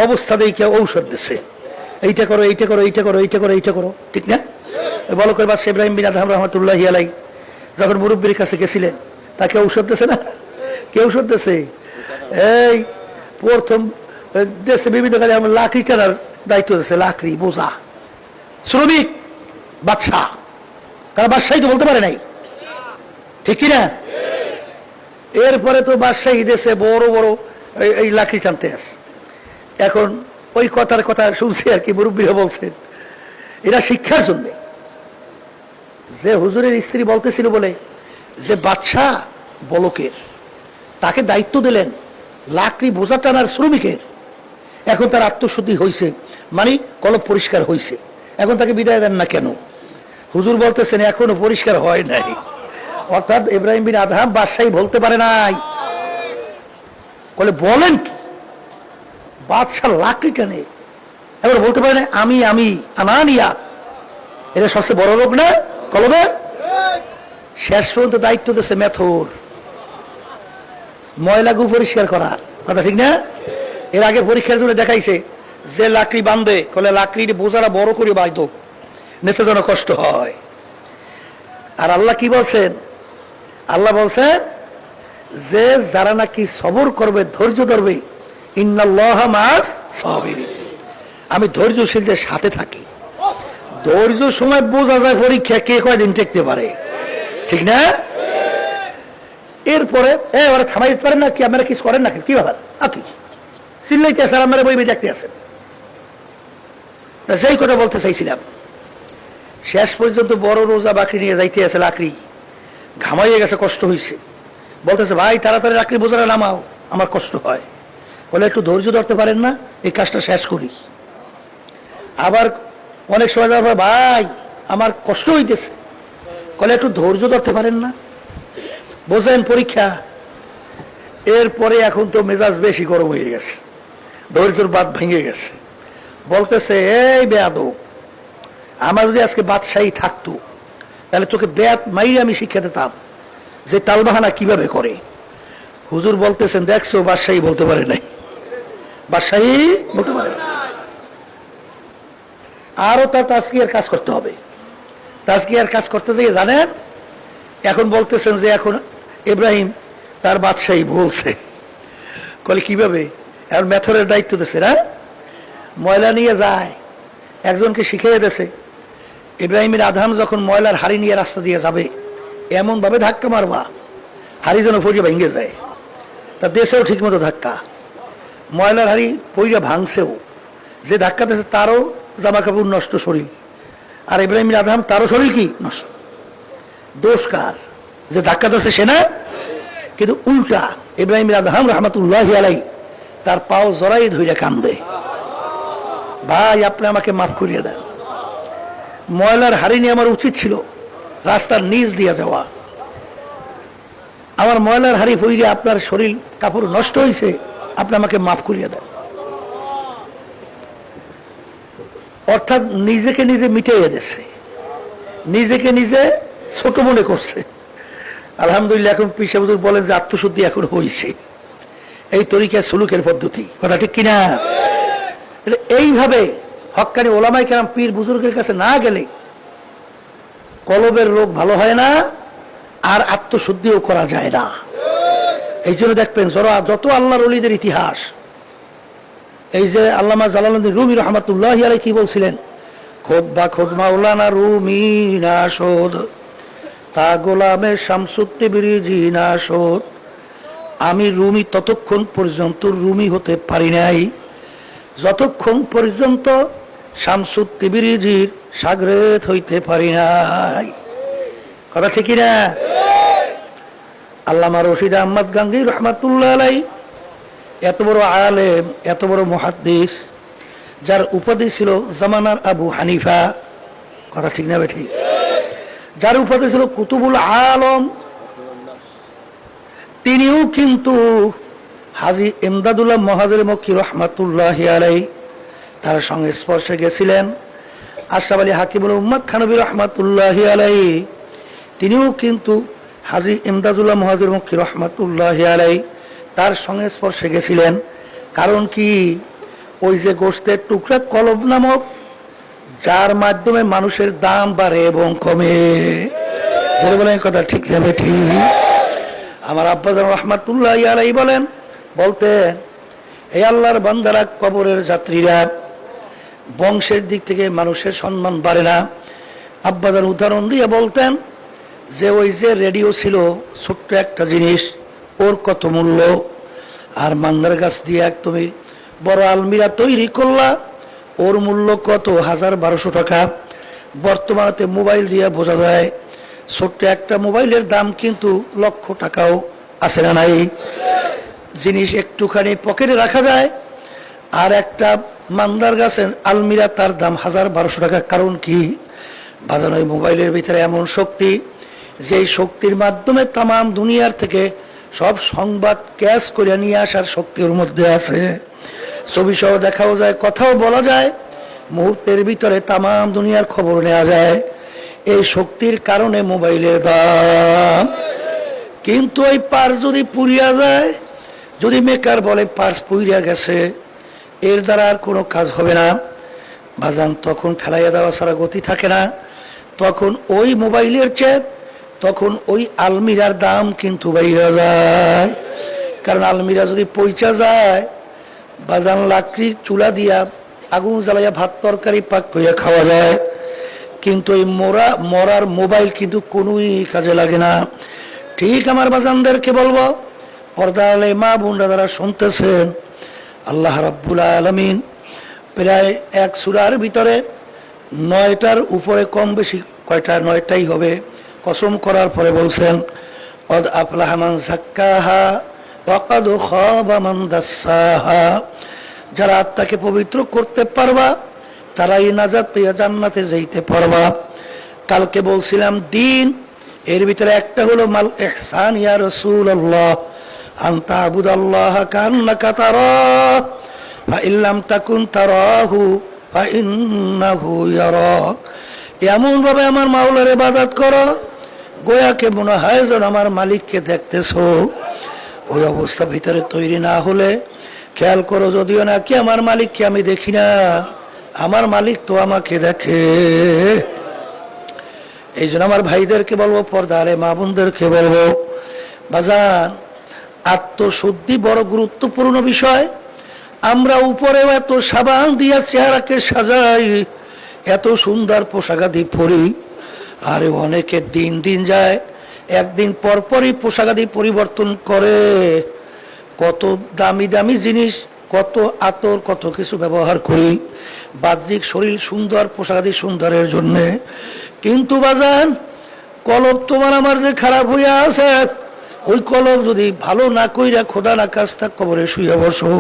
অবস্থা দেখে ঔষধ দিচ্ছে, এইটা করো, এইটা করো, এইটা করো, এইটা করো, এইটা করো, ঠিক না? বলো করে বাদশাহ ইব্রাহিম বিন আদহাম রহমতুল্লাহি আলাইহি যখন মুরব্বীর কাছে গেছিলেন, তাকে ঔষধ দিচ্ছে না? কে ঔষধ দিচ্ছে? এই প্রথম দেশে বিভিন্ন কাজে আমার লাকড়ি টানার দায়িত্ব দিচ্ছে, লাকড়ি বোঝা, শ্রমিক বাদশাহ, কারণ বাদশাহী তো বলতে পারে নাই, ঠিক কিনা? এরপরে তো বাদশাহী দেশে বড় বড় এই লাকড়ি টানতে আসে। এখন ওই কথার কথা শুনছি আর কি, মুরব্বীরা বলছেন এরা শিক্ষার জন্যে। যে হুজুরের স্ত্রী বলতেছিল বলে যে বাদশাহ বলকের, তাকে দায়িত্ব দিলেন লাকড়ি বোঝা টানার শ্রমিকের। এখন তার আত্মশুদ্ধি হয়েছে, মানে কলব পরিষ্কার হয়েছে, এখন তাকে বিদায় দেন না কেন? হুজুর বলতেছেন এখনো পরিষ্কার হয় নাই। অর্থাৎ ইব্রাহিম বিন আদহাম বাদশাহী বলতে পারে নাই। বলে বলেন কি, বাদশাহ লাকড়ি টানে, এবার বলতে পারে না আমি আমি আনানিয়া, এটা সবচেয়ে বড় রোগ না কলবে? শেষ পর্যন্ত দায়িত্ব দিচ্ছে মেথর, ময়লাগু পরিষ্কার করার কথা, ঠিক না? এর আগে পরীক্ষার জন্য দেখাইছে যে লাকড়ি বাঁধে, কলে লাকড়ির বোঝারা বড় করে বাঁধো, নেতে যেন কষ্ট হয়। আর আল্লাহ কি বলছেন? আল্লাহ বলছেন যে যারা নাকি সবর করবে, ধৈর্য ধরবে, ইন্নাল্লাহা মা'আস সাবিরিন, আমি ধৈর্যশীলদের সাথে থাকি। ধৈর্য সময় বোঝা যায় পরীক্ষা কে কয়দিন টেকতে পারে, ঠিক না? এরপরে ওরা থামাইতে পারেন না কি? আপনারা কিছু করেন না কি ব্যাপার? কি চিল্লাইতে আছেন, আপনারা বই বই দেখতে আছেন। সেই কথা বলতে চাইছিলাম। শেষ পর্যন্ত বড় রোজা বাকরি নিয়ে যাইতে আছে, লাকড়ি ঘামাইয়ে গেছে, কষ্ট হয়েছে, বলতেছে ভাই তাড়াতাড়ি লাকড়ি বোঝারা নামাও, আমার কষ্ট হয়। বলে একটু ধৈর্য ধরতে পারেন না, এই কাজটা শেষ করি। আবার অনেক সময় যাওয়ার পর ভাই আমার কষ্ট হইতেছে, বলে একটু ধৈর্য ধরতে পারেন না, বোঝেন পরীক্ষা। এরপরে এখন তো মেজাজ বেশি গরম হয়ে গেছে, ধৈর্যের বাঁধ ভেঙে গেছে। বলতেছে এই বেয়াদব, আমার যদি আজকে বাদশাহী থাকতো তাহলে তোকে বেয়াত মাইরে আমি শিক্ষা দিতাম যে তালবাহানা কিভাবে করে। হুজুর বলতেছেন দেখছো বাদশাহী বলতে পারে নাই, বাদশাহী বলতে পারে না। আরো তার তাজকিয়ার কাজ করতে হবে। তাজকিয়ার কাজ করতে গিয়ে জানেন এখন বলতেছেন যে এখন ইব্রাহিম তার বাদশাহী বলছে, বলে কিভাবে? এখন মেথরের দায়িত্ব দিচ্ছে না, ময়লা নিয়ে যায়, একজনকে শিখিয়ে দিয়েছে ইব্রাহিমের আদহাম যখন ময়লার হাড়ি নিয়ে রাস্তা দিয়ে যাবে এমন ভাবে ধাক্কা মারবা হাড়ি যেন পড়ে ভেঙে যায়। তা দেশেও ঠিক মতো ধাক্কা, ময়লার হাড়ি পইরা ভাঙছেও, যে ধাক্কা দিয়েছে তারও জামা কাপড় নষ্ট শরীর, আর ইব্রাহিমের আদহাম তারও শরীর কি নষ্ট। দোষ কার? যে ধাক্কা দিয়েছে সে না? কিন্তু উল্টা ইব্রাহিমের আদহাম রহমতুল্লাহি আলাইহি তার পাও জড়াই ধইরা কান্দে, ভাই আপনি আমাকে মাফ করিয়ে দেন, ময়লার হাড়ি নিয়ে আমার উচিত ছিল রাস্তার নিচ দিয়ে যাওয়া। আমার ময়লার হাড়ি ফুইরে আপনার শরীর কাপড় নষ্ট হয়েছে, আপনি আমাকে মাফ করিয়ে দেন। অর্থাৎ নিজেকে নিজে মিটাইয়া দিচ্ছে, নিজেকে নিজে ছোট মনে করছে। আলহামদুলিল্লাহ এখন পিসা হুজুর বলেন যে আত্মশুদ্ধি এখন হয়েছে, এই তরিকা সুলুকের পদ্ধতি, কথা ঠিক কিনা? এইভাবে হক্কানি ওলামাই কেরাম পীর বুজুর্গের কাছে না গেলে কলবের রোগ ভালো হয় না, আর আত্মশুদ্ধিও করা যায় না। এই জন্য দেখবেন যত আল্লাহর ওলিদের ইতিহাস, এই যে আল্লামা জালালউদ্দিন রুমি রহমাতুল্লাহি আলাইহি কি বলছিলেন, খোদ মাওলানা রুমি না শোধ তা গোলামে শামসুত্তিবরিজি না শোধ। আমি রুমি ততক্ষণ পর্যন্ত রুমি হতে পারি নাই যতক্ষণ পর্যন্ত শামসুত্তিবরিজির শাগরেদ হইতে পারি নাই। কথা ঠিক না? আল্লামা রশিদ আহমদ গাঙ্গী রহমাতুল্লাহ আলাইহি এত বড় আলেম, এত বড় মুহাদ্দিস, যার উপাধি ছিল জামানার আবু হানিফা, কথা ঠিক না বেঠিক? যার উপাধি ছিল কুতুবুল আলম, তিনিও কিন্তু হাজী ইমদাদুল্লাহ মহাজির মক্কি রহমাতুল্লাহি আলাইহি তার সংস্পর্শে গেছিলেন। আশরাফ আলী হাকিমুল উম্মাত থানভী রহমাতুল্লাহি আলাইহি তিনিও কিন্তু হাজী ইমদাদুল্লাহ মহাজির মক্কি রহমাতুল্লাহি আলাইহি তার সংস্পর্শে গেছিলেন। কারণ কি, ওই যে গোশতের টুকরা কলব নামক, যার মাধ্যমে মানুষের দাম বাড়ে এবং কমে। বলেন কথা ঠিক যাবে ঠিক? আমার আব্বাজান রহমাতুল্লাহি আলাইহি বলতেন, এই আল্লাহর বান্দারা, কবরের যাত্রীরা, বংশের দিক থেকে মানুষের সম্মান বাড়ে না। আব্বাজান উদাহরণ দিয়ে বলতেন যে ওই যে রেডিও ছিল, ছোট্ট একটা জিনিস, ওর কত মূল্য, আর মান্দার গাছ দিয়ে তুমি বড় আলমিরা তৈরি করলা, ওর মূল্য কত, 1000-1200 টাকা। বর্তমানে মোবাইল দিয়ে বোঝা যায়, ছোট্ট একটা মোবাইলের দাম কিন্তু লক্ষ টাকাও আছে না নাই? জিনিস একটুখানি পকেটে রাখা যায়, আর একটা মান্দার গাছের আলমিরা তার দাম 1000-1200 টাকা। কারণ কি, বাজানো মোবাইলের ভিতরে এমন শক্তি, যেই শক্তির মাধ্যমে তামাম দুনিয়ার থেকে সব সংবাদ ক্যাচ করে নিয়ে আসার শক্তি ওর মধ্যে আছে। ছবি সহ দেখাও যায়, কথাও বলা যায়, মুহূর্তের ভিতরে তামাম দুনিয়ার খবর নেওয়া যায়। এই শক্তির কারণে মোবাইলের দাম। কিন্তু ওই পার্স যদি পুড়িয়া যায়, যদি মেকার বলে পার্স পুড়িয়া গেছে, এর দ্বারা আর কোনো কাজ হবে না বাজান, তখন ফেলাইয়া দেওয়া ছাড়া গতি থাকে না। তখন ওই মোবাইলের চেয়ে তখন ওই আলমিরার দাম কিন্তু বাইরে যায়। কারণ আলমিরা যদি পয়সা যায়, বাজান লাকড়ির চুলা দিয়া আগুন জ্বালাইয়া ভাত তরকারি পাক করিয়া খাওয়া যায়, কিন্তু এই মরার মোবাইল কিন্তু কোনোই কাজে লাগে না। ঠিক আমার বাজানদেরকে বলবো, পর্দার আলে মা বোনরা যারা শুনতেছেন, আল্লাহ রাব্বুল আলামিন প্রায় এক সূরার ভিতরে 9টার উপরে কম বেশি, কয়টা 9টাই হবে, কসম করার পরে বলছেন, কদ আফলাহা মান যাক্কাহা ওয়া কদ খাবা মান দাসসাহা। যারা আত্মাকে পবিত্র করতে পারবা, তারাই নাজাত পেয়ে জান্নাতে যাইতে পারবা। কালকে বলছিলাম দিন, এর ভিতরে একটা হলো মাল ইহসান ইয়া রাসূলুল্লাহ, আনতা আবুদাল্লাহ কান্নাকা তারাহ ফা ইল্লাম তাকুন তারাহু ফা ইন্নাহু ইয়ারাক। এমন ভাবে আমার মাওলার ইবাদত করো, গোয়াকে মনে হয় যেন আমার মালিককে দেখতেছো। ওই অবস্থা ভিতরে তৈরি না হলে, খেয়াল করো, যদিও নাকি আমার মালিককে আমি দেখি না, আমার মালিক তো আমাকে দেখে। এই জন্য আমার ভাইদেরকে বলবো, পর্দারে মা বোনদেরকে বলবো, বাজান আত্মশুদ্ধি বড় গুরুত্বপূর্ণ বিষয়। আমরা উপরেও এত সাবান দিয়া চেহারাকে সাজাই, এত সুন্দর পোশাকাদি পরি, আরে অনেকে দিন দিন যায়, একদিন পরপরই পোশাকাদি পরিবর্তন করে। কত দামি দামি জিনিস, কত আতর, কত কিছু ব্যবহার করি বাহ্যিক শরীর সুন্দর, পোশাকাদি সুন্দরের জন্যে। কিন্তু বাজান কলব তোমার আমার যে খারাপ হইয়া আছে, ওই কলব যদি ভালো না কইরা খোদা না কাজটা কবরে শুইয়া বসো,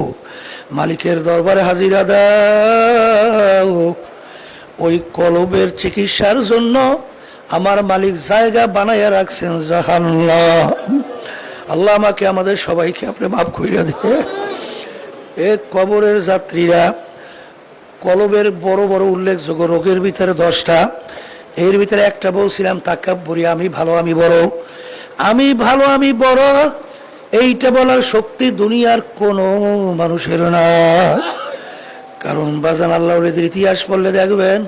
মালিকের দরবারে হাজিরা দাও, ওই কলবের চিকিৎসার জন্য আমার মালিক জায়গা বানাইয়া রাখছেন জাহান্নাম। আল্লাহ আমাকে আমাদের সবাইকে আপনি মাফ কইরা দিয়ে। এ কবরের যাত্রীরা কলবের বড় বড় উল্লেখযোগ্য রোগের ভিতরে 10টা, এর ভিতরে একটা বলছিলাম তাকাব্বুরি, আমি ভালো আমি বড়, আমি ভালো আমি বড়। এইটা বলার শক্তি দুনিয়ার কোনো মানুষের না। কারণ বাজান আল্লাহর ইতিহাস পড়লে দেখবেন,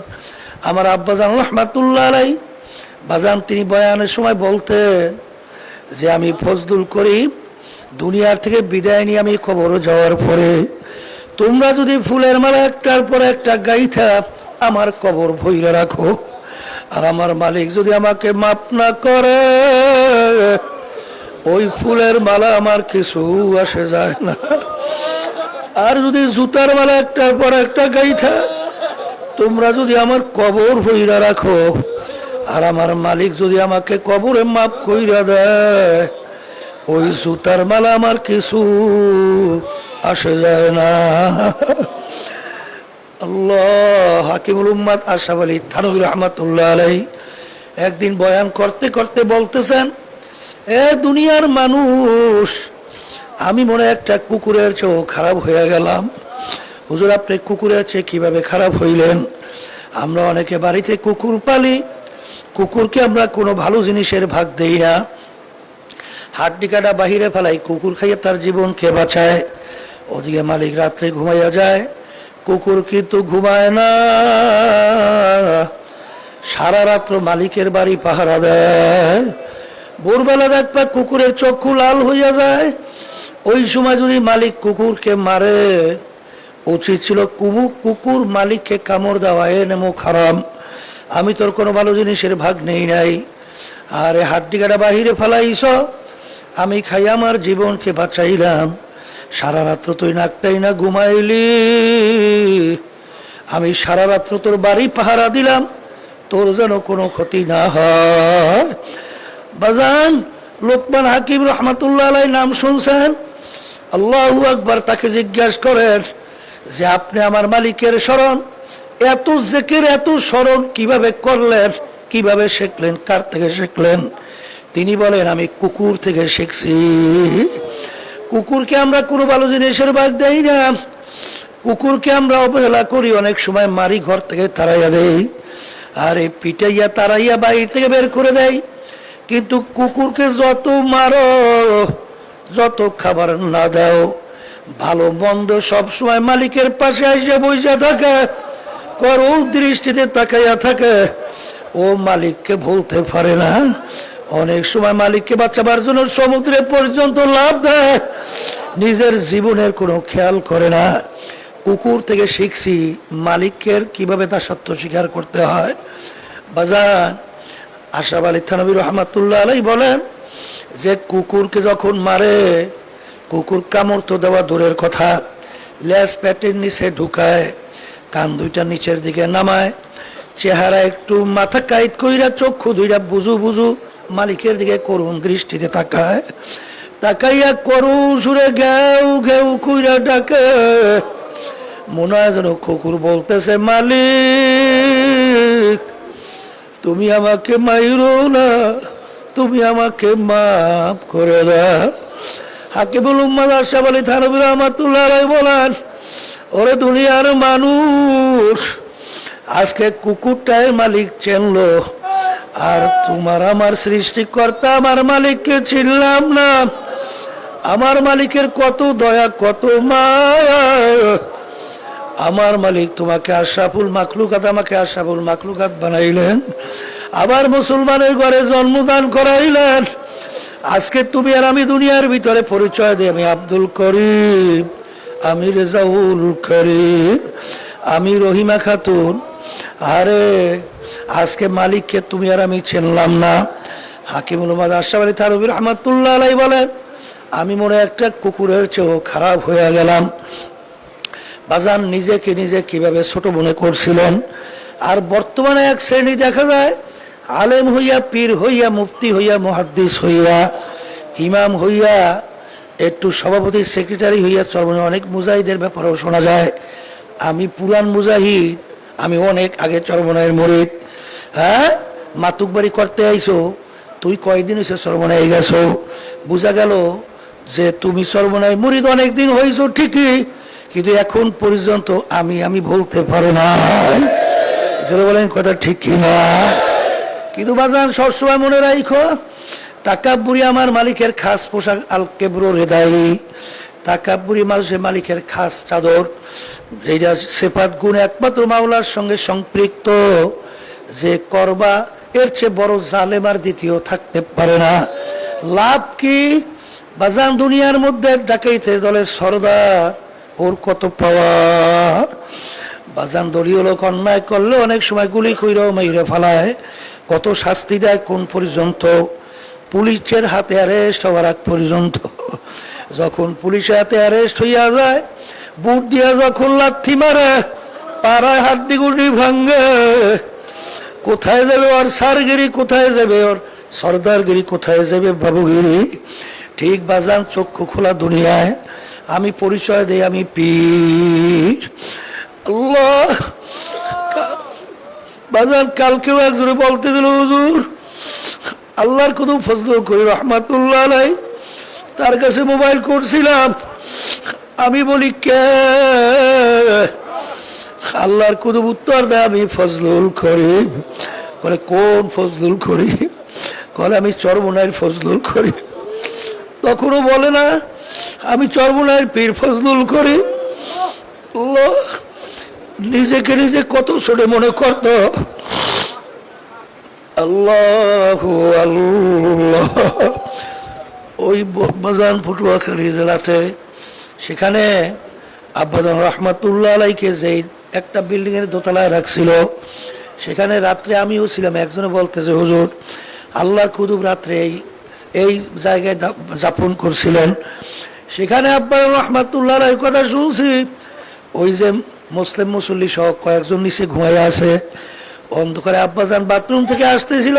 আমার আব্বাজান রহমাতুল্লাহ আলাই বাজান তিনি বয়ানের সময় বলতেন যে আমি ফজলুল করিম দুনিয়ার থেকে বিদায় নিয়ে আমি কবর যাওয়ার পরে তোমরা যদি ফুলের মালা একটার পর একটা গাইথা আমার কবর ভইরা রাখো, আর আমার মালিক যদি আমাকে মাফ না করে ওই ফুলের মালা আমার কিছু আসে যায় না। আর যদি জুতার মালা একটার পর একটা গাইথা তোমরা যদি আমার কবর ভইরা রাখো, আর আমার মালিক যদি আমাকে কবরে মাফ কইরা দেয় ওই জুতার মালা আমার কিছু আসে যায় না। আল্লাহ। হাকিমুল উম্মাত আশরাফ আলী থানভী রহমাতুল্লাহ আলাইহি একদিন বয়ান করতে করতে বলতেছেন, এ দুনিয়ার মানুষ, আমি মনে একটা কুকুরের চেয়েও খারাপ হয়ে গেলাম। হুজুর আপনি কুকুরের চেয়ে কিভাবে খারাপ হইলেন? আমরা অনেকে বাড়িতে কুকুর পালি, কুকুরকে আমরা কোনো ভালো জিনিসের ভাগ দেই না, হাড্ডি কাটা বাহিরে ফেলাই, কুকুর খাইয়ে তার জীবনকে বাঁচায়। ওদিকে মালিক রাত্রে ঘুমাইয়া যায়, কুকুর কিন্তু ঘুমায় না, সারা রাত্র মালিকের বাড়ি পাহারা দেয়। ভোরবেলা দেখবা কুকুরের চক্ষু লাল হইয়া যায়। ওই সময় যদি মালিক কুকুরকে মারে, উচিত ছিল কুকুর মালিককে কামড় দেওয়া, এ নেমো খারাপ, আমি তোর কোনো ভালো জিনিসের ভাগ নেই নাই। আরে হাড্ডি কাটা বাহিরে ফেলাইছ, আমি খাই আমার জীবনকে বাঁচাইলাম, সারা রাত্র তুই নাকটাই না ঘুমাইলি, আমি সারা রাত্র তোর বাড়ি পাহারা দিলাম, তোর যেন কোনো ক্ষতি না হয়। বাজান লোকমান হাকিম রহমাতুল্লাহ আলাইহি নাম শুনছেন? আল্লাহু আকবার। তাকে জিজ্ঞাসা করেন যে আপনি আমার মালিকের স্মরণ, এত জিকির এত স্মরণ কিভাবে করলেন, কিভাবে শিখলেন, কার থেকে শিখলেন? তিনি বলেন আমি কুকুর থেকে শিখছি। কুকুরকে আমরা কোনো ভালো জিনিসের ভাগ দেই না, কুকুরকে আমরা অবহেলা করি, অনেক সময় মারি, ঘর থেকে তাড়াইয়া দেই, আর এই পিটাইয়া তাড়াইয়া বাইরে থেকে বের করে দেয়। কিন্তু কুকুরকে যত মারো, যত খাবার না দাও, ভালো মন্দ সবসময় মালিকের পাশে এসে বসে থাকে, করুণ দৃষ্টিতে তাকাইয়া থাকে, ও মালিককে ভুলতে পারে না। অনেক সময় মালিককে বাঁচাবার জন্য সমুদ্রে পর্যন্ত লাভ দেয়, নিজের জীবনের কোনো খেয়াল করে না। কুকুর থেকে শিখছি মালিকের কিভাবে তার সত্য স্বীকার করতে হয়। বাজান আশরাফ আলী থানভী রহমাতুল্লাহ আলাইহি বলেন যে কুকুরকে যখন মারে, কুকুর কামড় তো দেওয়া দূরের কথা, লেজ পেটের নিচে ঢুকায়, কান দুইটা নিচের দিকে নামায়, চেহারা একটু মাথা কাইত কইরা, চক্ষু দুইটা বুঝু বুঝু মালিকের দিকে করুণ দৃষ্টিতে তাকায়, তাকাইয়া করুণ সুরে ঘেউ ঘেউ কইরা ডাকে। মনে হয় যেন কুকুর বলতেছে, মালিক তুমি আমাকে মাইরো না, তুমি আমাকে মাফ করে দাও। হাকিমুল উম্মাত আশরাফ আলী থানভী রহমাতুল্লাহ আলাইহি বলেন, ওরে দুনিয়ার মানুষ, আজকে কুকুরটার মালিক চিনলো, আর তোমার আমার সৃষ্টিকর্তা আমার মালিককে চিনলাম না। আমার মালিকের কত দয়া, কত মায়া। আমার মালিক তোমাকে আশরাফুল মাখলুকাত, আমাকে আশরাফুল মাখলুকাত বানাইলেন, আবার মুসলমানের ঘরে জন্মদান করাইলেন। আজকে তুমি আর আমি দুনিয়ার ভিতরে পরিচয় দিই, আমি আব্দুল করিম, আমি রেজাউল করিম, আমি রহিমা খাতুন। আরে আজকে মালিককে তুমি আর আমি চিনলাম না। হাকিমুল উম্মাত আশরাফ আলী থানভী রহমাতুল্লাহ আলাইহি বলেন, আমি মনে একটা কুকুরের চেয়েও খারাপ হয়ে গেলাম। বাজান নিজেকে নিজে কিভাবে ছোট মনে করছিলেন। আর বর্তমানে এক শ্রেণী দেখা যায়, আলেম হইয়া, পীর হইয়া, মুফতি হইয়া, মুহাদ্দিস হইয়া, ইমাম হইয়া, একটু সভাপতি সেক্রেটারি হইয়া চরমনে অনেক মুজাহিদের ব্যাপারেও শোনা যায়। আমি পুরান মুজাহিদ, আমি অনেক আগে চরমনায়ের মুরিদ। হ্যাঁ, মাতুকবাড়ি করতে আইছো, তুই কয়দিন হয়েছে চরমনায় গেছো? বোঝা গেল যে তুমি চরমনায় মুরিদ অনেকদিন হয়েছো ঠিকই, কিন্তু এখন পর্যন্ত আমি বলতে পারো না। জোরে বলেন কথা ঠিক কিনা? কিন্তু বাজান সবসময় মনে রাখো, তাকাব্বুরি আমার মালিকের খাস পোশাক, আল কেবরো রেদাই। তাকাব্বুরি মানুষের মালিকের খাস চাদর, যেটা সেফাত গুণ একমাত্র মাওলার সঙ্গে সম্পৃক্ত, যে করবা এর চেয়ে বড় জালেম আর দ্বিতীয় থাকতে পারে না। লাভ কি বাজান? দুনিয়ার মধ্যে ডাকাইতের দলের সরদার, ওর কত পাওয়ার বাজান। দলীয় লোক অন্যায় করলে অনেক সময় গুলি কইরাও মাইরে ফেলায়, কত শাস্তি দেয় কোন পর্যন্ত? পুলিশের হাতে অ্যারেস্ট হওয়ার আগ পর্যন্ত। যখন পুলিশের হাতে অ্যারেস্ট হইয়া যায়, বুট দিয়া যখন লাথি মারে, পাড়ায় হাড্ডি গুড্ডি ভাঙ্গে, কোথায় যাবে ওর সারগিরি, কোথায় যাবে ওর সর্দারগিরি, কোথায় যাবে বাবুগিরি? ঠিক বাজান চক্ষু খোলা দুনিয়ায় আমি পরিচয় দেই আমি পীর। আল্লাহ বাজান কালকেও একজনে বলতে দিল, হুজুর আল্লাহর কত ফজল করি রহমাতুল্লাহ আলাই, তার কাছে মোবাইল করছিলাম। আমি বলি কে? আল্লাহর কত উত্তর দেয়, আমি ফজলুল করিম। বলে কোন ফজলুল করিম? বলে আমি চরমনাইয়ের ফজলুল করিম। তখনও বলে না আমি চরমনাইয়ের পীর ফজলুল করিম। নিজেকে নিজে কত ছোট মনে করত। আল্লাহ আল্লাহ। ওই বাজান পটুয়াখালী জেলাতে, সেখানে আব্বাজান রহমাতুল্লাহ আলাইকে যে একটা বিল্ডিং এর দোতলায় রাখছিল, সেখানে রাত্রে আমিও ছিলাম। একজনে বলতেছে, হুজুর আল্লাহর কুতুব রাত্রে এই জায়গায় যাপন করছিলেন। সেখানে আব্বাজান রহমাতুল্লাহ আলাইহির কথা শুনছি, ওই যে মুসলিম মুসল্লি সহ কয়েকজন নিচে ঘুমাইয়া আছে। অন্ধকারে আব্বাজান বাথরুম থেকে আসতেছিল,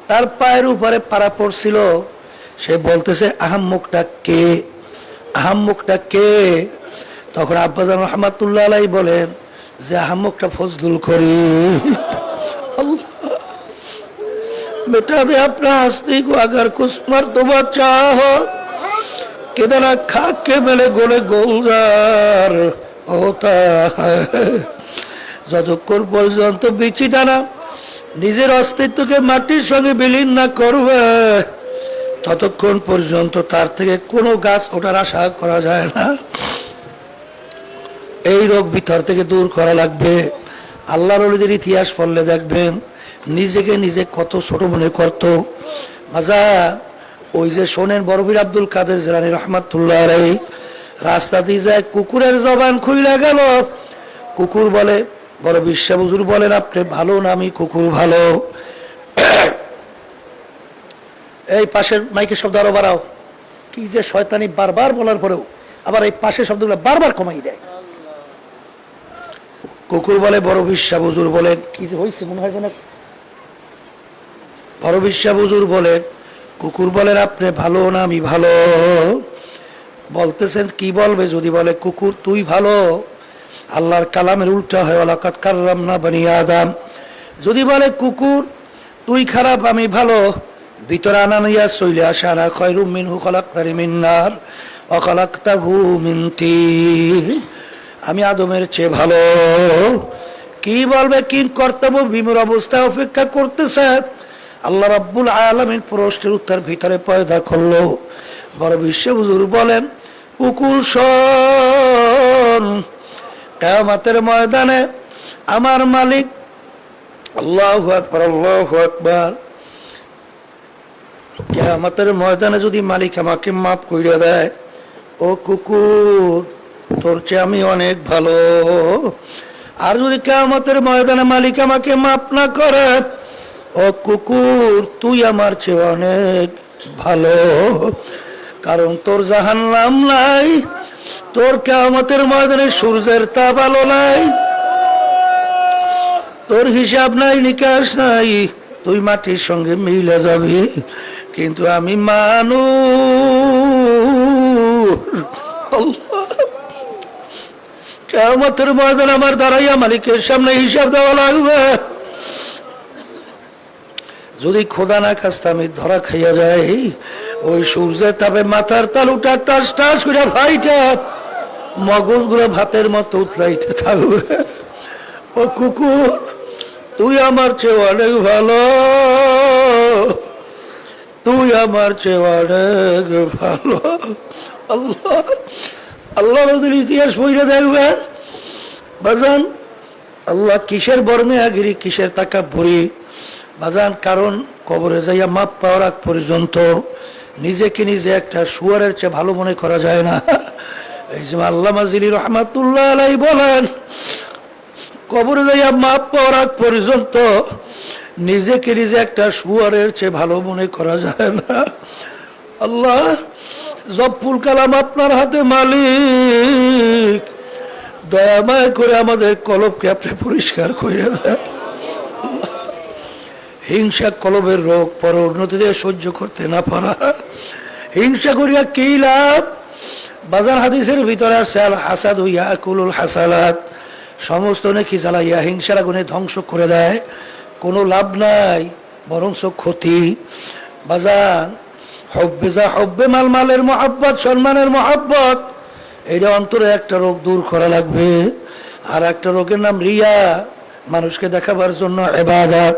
তার পায়ের উপরে পাড়া পড়ছিল। সে বলতেছে আহাম্মুকটা কে? আহাম্মুকটা কে? তখন আব্বাজান রহমাতুল্লাহ আলাইহি বলেন যে আহাম্মুকটা ফজলুল করিম। बेटा दे अपना हस्ती को अगर कुछ मर्तबा चाहो, किधर खा के मेरे गोले गोलजार होता है। যতক্ষণ পর্যন্ত বিচি দানা নিজের অস্তিত্বকে মাটির সঙ্গে বিলীন না করবে, ততক্ষণ পর্যন্ত তার থেকে কোনো গাছ ওঠার আশা করা যায় না। এই রোগ ভিতর থেকে দূর করা লাগবে। আল্লাহর ওলিদের ইতিহাস পড়লে দেখবেন নিজেকে নিজে কত ছোট মনে করত। মাজা ওই যে শোনেন বড়বীর আব্দুল কাদের জিলানী রহমাতুল্লাহ আলাইহি, রাস্তা দিয়ে যায় কুকুরের জবান খুইলা গেল। কুকুর বলে, বড় বিশ্বা হুজুর বলেন আপনি ভালো না আমি কুকুর ভালো? এই পাশের মাইকের শব্দ আরো বাড়াও। কি যে শয়তানি, বারবার বলার পরেও আবার এই পাশের শব্দগুলো বারবার কমাই দেয়। কুকুর বলে, বড় বিশ্বা হুজুর বলেন, কি যে হয়েছে মনে হয় যেন। বড় বিশ্বা হুজুর বলেন, কুকুর বলেন আপনি ভালো না আমি ভালো? বলতেছেন কি বলবে? যদি বলে কুকুর তুই ভালো, আল্লাহর কালামের উল্টা হয়, ওয়ালাকাদ কাররামনা বনি আদম। যদি বলে কুকুর তুই খারাপ আমি ভালো, ভিতরে আনানিয়া চলে আসে, আনা খায়রুম মিনহু খালাকতানি মিন নার ওয়া খালাকতাহু মিন তিন। আমি আদমের চেয়ে ভালো। কি বলবে? কি কর্তব্য বিমূঢ় অবস্থায় অপেক্ষা করতেছে। আল্লাহ রাব্বুল আলামিন প্রশ্নের উত্তর ভিতরে পয়দা করলো। বড় বিশ্ব হুজুর বলেন, কুকুর শোন, কিয়ামতের ময়দানে আমার মালিক, আল্লাহু আকবার আল্লাহু আকবার, কিয়ামতের ময়দানে যদি মালিক আমাকে মাফ কইরা দেয়, ও কুকুর তোর চেয়ে আমি অনেক ভালো। আর যদি কিয়ামতের ময়দানে মালিক আমাকে মাফ না করে, ও কুকুর তুই আমার চেয়ে অনেক ভালো। কারণ তোর জাহান্নাম নাই, তোর কিয়ামতের ময়দানে সূর্যের তাপ আলো নাই, তোর হিসাব নাই নিকাশ নাই, তুই মাটির সঙ্গে মিলে যাবি। কিন্তু আমি মানুষ, কিয়ামতের ময়দানে আমার দাঁড়াইয়া মালিকের সামনে হিসাব দেওয়া লাগবে। যদি খোদা না খাস্তা আমি ধরা খাইয়া যাই, ওই সূর্যের তাপে মাথার তালুটা টাস টাস করে ফাইটা মগজগুলো ভাতের মতো উতলাইতে থাকবে। ও কুকুর, তুই আমার চেয়ে অনেক ভালো, তুই আমার চেয়ে অনেক ভালো। আল্লাহ আল্লাহ নদীর ইতিহাস বইরে দেখবেন বাজান, আল্লাহ কিসের বর্মে আগিরি, কিসের টাকা ভরি বাজান। কারণ কবরে যাইয়া মাপ পাওয়ার আগ পর্যন্ত নিজেকে নিজে একটা শুয়ারের চেয়ে ভালো মনে করা যায় না। এই যে আল্লামা জিলি রহমাতুল্লাহ আলাইহি বলেন, কবরে যাইয়া মাপ পাওয়ার আগ পর্যন্ত নিজেকে নিজে একটা শুয়ারের চেয়ে ভালো মনে করা যায় না। আল্লাহ জব্বুল কালাম আপনার হাতে মালিক, দয়াময় করে আমাদের কলবকে আপনি পরিষ্কার করে দেন। হিংসা কলবের রোগ, পর উন্নতিতে সহ্য করতে না পারা। হিংসা করিয়া কি লাভ? বাজার হাদিসের ভিতরে আছে আল হাসাদ ইয়াকুলুল হাসালাত, সমস্ত নেকি জ্বালাইয়া হিংসার আগুনে ধ্বংস করে দেয়। কোনো লাভ নাই, বরঞ্চ ক্ষতি। বাজান হব্বে যা হব্বে মাল, মালের মহাব্বত, সম্মানের মহাব্বত, এইটা অন্তরে একটা রোগ দূর করা লাগবে। আর একটা রোগের নাম রিয়া, মানুষকে দেখাবার জন্য ইবাদত।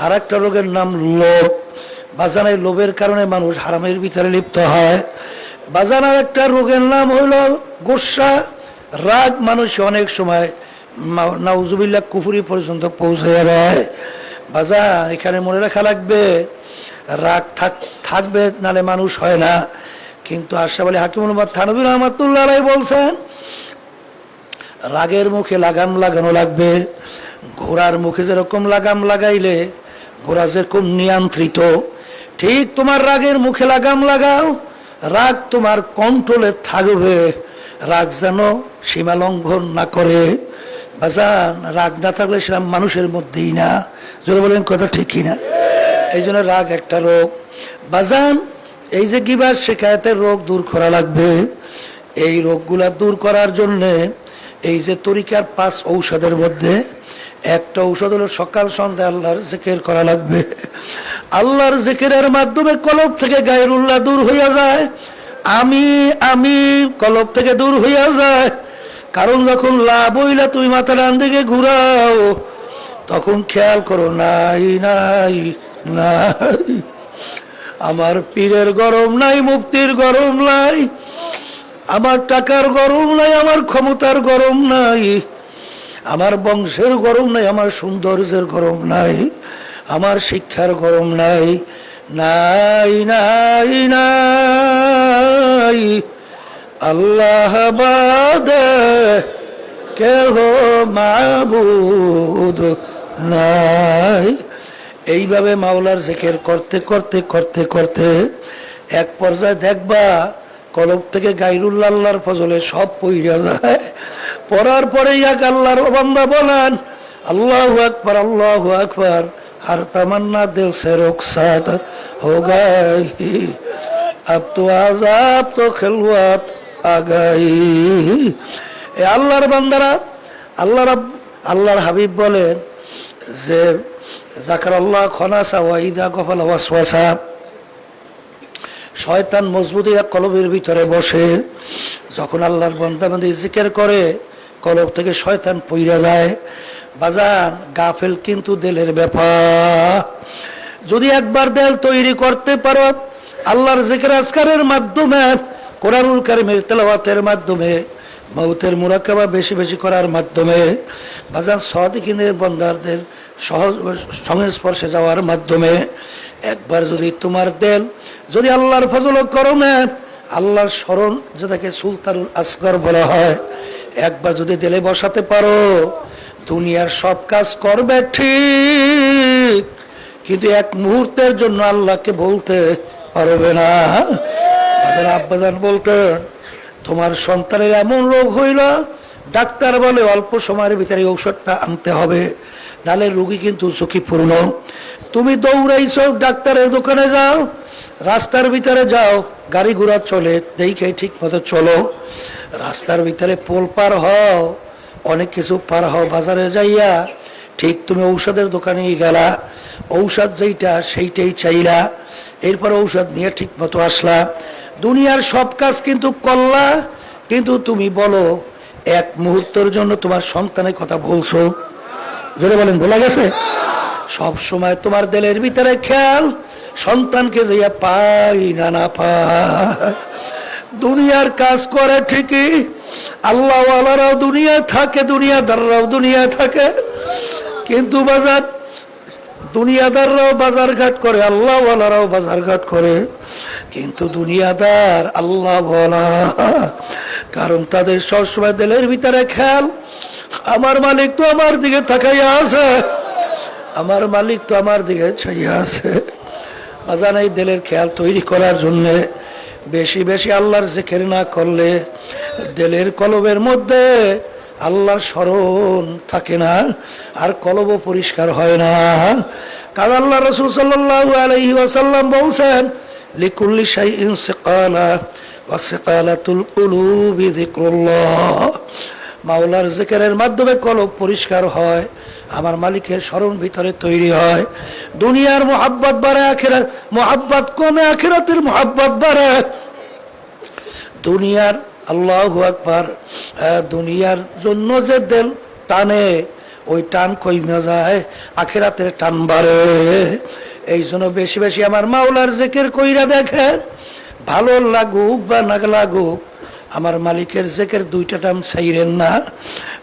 আর একটা রোগের নাম লোভ। বাজানের লোভের কারণে মানুষ হারামের ভিতরে লিপ্ত হয়। বাজানের একটা রোগের নাম হইল গোসা, রাগ। মানুষ অনেক সময় নাউজুবিল্লাহ কুফরি পর্যন্ত পৌঁছে দেয়। বাজার এখানে মনে রাখা লাগবে, রাগ থাকবে নালে মানুষ হয় না। কিন্তু আশরাফ আলী হাকিমুল উম্মাহ থানভী রহমাতুল্লাহ আলাইহি বলছেন, রাগের মুখে লাগাম লাগানো লাগবে। ঘোড়ার মুখে যেরকম লাগাম লাগাইলে ঘোড়া যেরকম নিয়ন্ত্রিত, ঠিক তোমার রাগের মুখে লাগাম লাগাও, রাগ তোমার কন্ট্রোলে থাকবে। রাগ যেন সীমা লঙ্ঘন না করে। বাজান রাগ না থাকলে সেটা মানুষের মধ্যেই না। জোরে বলেন কথা ঠিক কিনা? এই জন্য রাগ একটা রোগ। বাজান এই যে গিবত শিকায়েতের রোগ দূর করা লাগবে। এই রোগগুলা দূর করার জন্যে এই যে তরিকার 5 ঔষধের মধ্যে একটা ঔষধ হলো সকাল সন্ধ্যা আল্লাহর জিকির করা লাগবে। আল্লাহর জিকিরের মাধ্যমে কলব থেকে গায়রুল্লাহ দূর হইয়া যায়। আমি কলব থেকে দূর হইয়া যায়। কারণ যখন লাভ হইলা তুমি মাথা ডান দিকে ঘুরাও, তখন খেয়াল করো নাই নাই নাই, আমার পীরের গরম নাই, মুফতির গরম নাই, আমার টাকার গরম নাই, আমার ক্ষমতার গরম নাই, আমার বংশের গরম নাই, আমার সৌন্দর্যের গরম নাই, আমার শিক্ষার গরম নাই, নাই নাই নাই, আল্লাহ বাদে কেহ মাবুদ নাই। এইভাবে মাওলার জিকির করতে করতে করতে করতে এক পর্যায়ে দেখবা কলব থেকে গায়রুল্লাহ আল্লাহর ফজলে সব পইরা যায়। পড়ার পরে এক আল্লাহর বান্দা বলেন আল্লাহু আকবার, আল্লাহু আকবার, আর তামান্না দিল সে রুখসাত হো গাই, আব তো আজাব তো খেলওয়াত আগাই। এ আল্লাহর বান্দারা, আল্লাহর হাবিব বলেন যে যাকারাল্লাহ খনাসা ওয়া ইদা গফালা ওয়াসওয়াসা, শয়তান মজবুত হইয়া কলবের ভিতরে বসে। যখন আল্লাহর বান্দা বান্দি জিকির করে কলব থেকে শয়তান পইরা যায়। বাজান গাফেল কিন্তু দিলের ব্যাপার। যদি একবার দিল তৈরি করতে পারো আল্লাহর জিকির আজকারের মাধ্যমে, কোরআনুল কারীমের তেলাওয়াতের মাধ্যমে, মৌতের মুরাকাবা বেশি বেশি করার মাধ্যমে, বাজান সাদিকিনের বান্দারদের সহজ সংস্পর্শে যাওয়ার মাধ্যমে, একবার যদি তোমার দিল যদি আল্লাহর ফজল করমে, আল্লাহর স্মরণ যেটাকে সুলতানুল আসগর বলা হয়, একবার যদি দিলে বসাতে পারো, দুনিয়ার সব কাজ করবে ঠিক, কিন্তু এক মুহূর্তের জন্য আল্লাহকে বলতে পারবে না। আব্বাজান বলতেন তোমার সন্তানের এমন রোগ হইল, ডাক্তার বলে অল্প সময়ের ভিতরে ঔষধটা আনতে হবে, নালে রোগী কিন্তু ঝুঁকিপূর্ণ। তুমি দৌড়াইছো ডাক্তারের দোকানে যাও, রাস্তার ভিতরে যাও, গাড়ি ঘোড়া চলে দেখে ঠিক মতো চলো। রাস্তার ভিতরে পোল পার হও, অনেক কিছু পার হও, বাজারে যাইয়া ঠিক তুমি ঔষধের দোকানে গেলা, ঔষধ যেইটা সেইটাই চাইলা, এরপর ঔষধ নিয়ে ঠিক মতো আসলা, দুনিয়ার সব কাজ কিন্তু করলা, কিন্তু তুমি বলো এক মুহূর্তের জন্য তোমার সন্তানের কথা বলছো? জোরে বলেন, বলা গেছে? সব সময় তোমার দিলের ভিতরে খেয়াল সন্তানকে যাইয়া পাই না না পাই। দুনিয়ার কাজ করে ঠিকই, আল্লাহ ওয়ালারাও দুনিয়ায় থাকে, দুনিয়াদাররাও দুনিয়ায় থাকে, কিন্তু বাজার দুনিয়াদাররাও বাজার ঘাট করে, আল্লাহ ওয়ালারাও বাজার ঘাট করে, কিন্তু দুনিয়াদার আল্লাহ বলা, কারণ তাদের সবসময় দিলের ভিতরে খেয়াল আমার মালিক তো আমার দিকে তাকাইয়া আছে, আমার মালিক তো আমার দিকে চাইয়া আছে। বাজান এই দিলের খেয়াল তৈরি করার জন্য বেশি বেশি আল্লাহর জিকির না করলে দিলের কলবের মধ্যে আল্লাহর স্মরণ থাকে না, আর কলব পরিষ্কার হয় না। কারণ আল্লাহ রাসূল সাল্লাল্লাহু আলাইহি ওয়াসাল্লাম বলেছেন, লিকুল্লি শাইইন সিকালা ওয়া সিকালাতুল কুলুবি যিকরুল্লাহ। মাওলার জিকিরের মাধ্যমে কলব পরিষ্কার হয়, আমার মালিকের স্মরণ ভিতরে তৈরি হয়, দুনিয়ার মুহাব্বত বাড়ে, আখিরাত মুহাব্বত কমে, আখিরাতের মুহাব্বত বাড়ে। দুনিয়ার আল্লাহু আকবার, দুনিয়ার জন্য যে দিল টানে ওই টান কমে যায়, আখিরাতের টান বাড়ে। এই জন্য বেশি বেশি আমার মাওলার জিকির কইরা দেখেন, ভালো লাগুক বা না লাগুক আমার মালিকের জিকির দুইটা টাইম ছাইরেন না।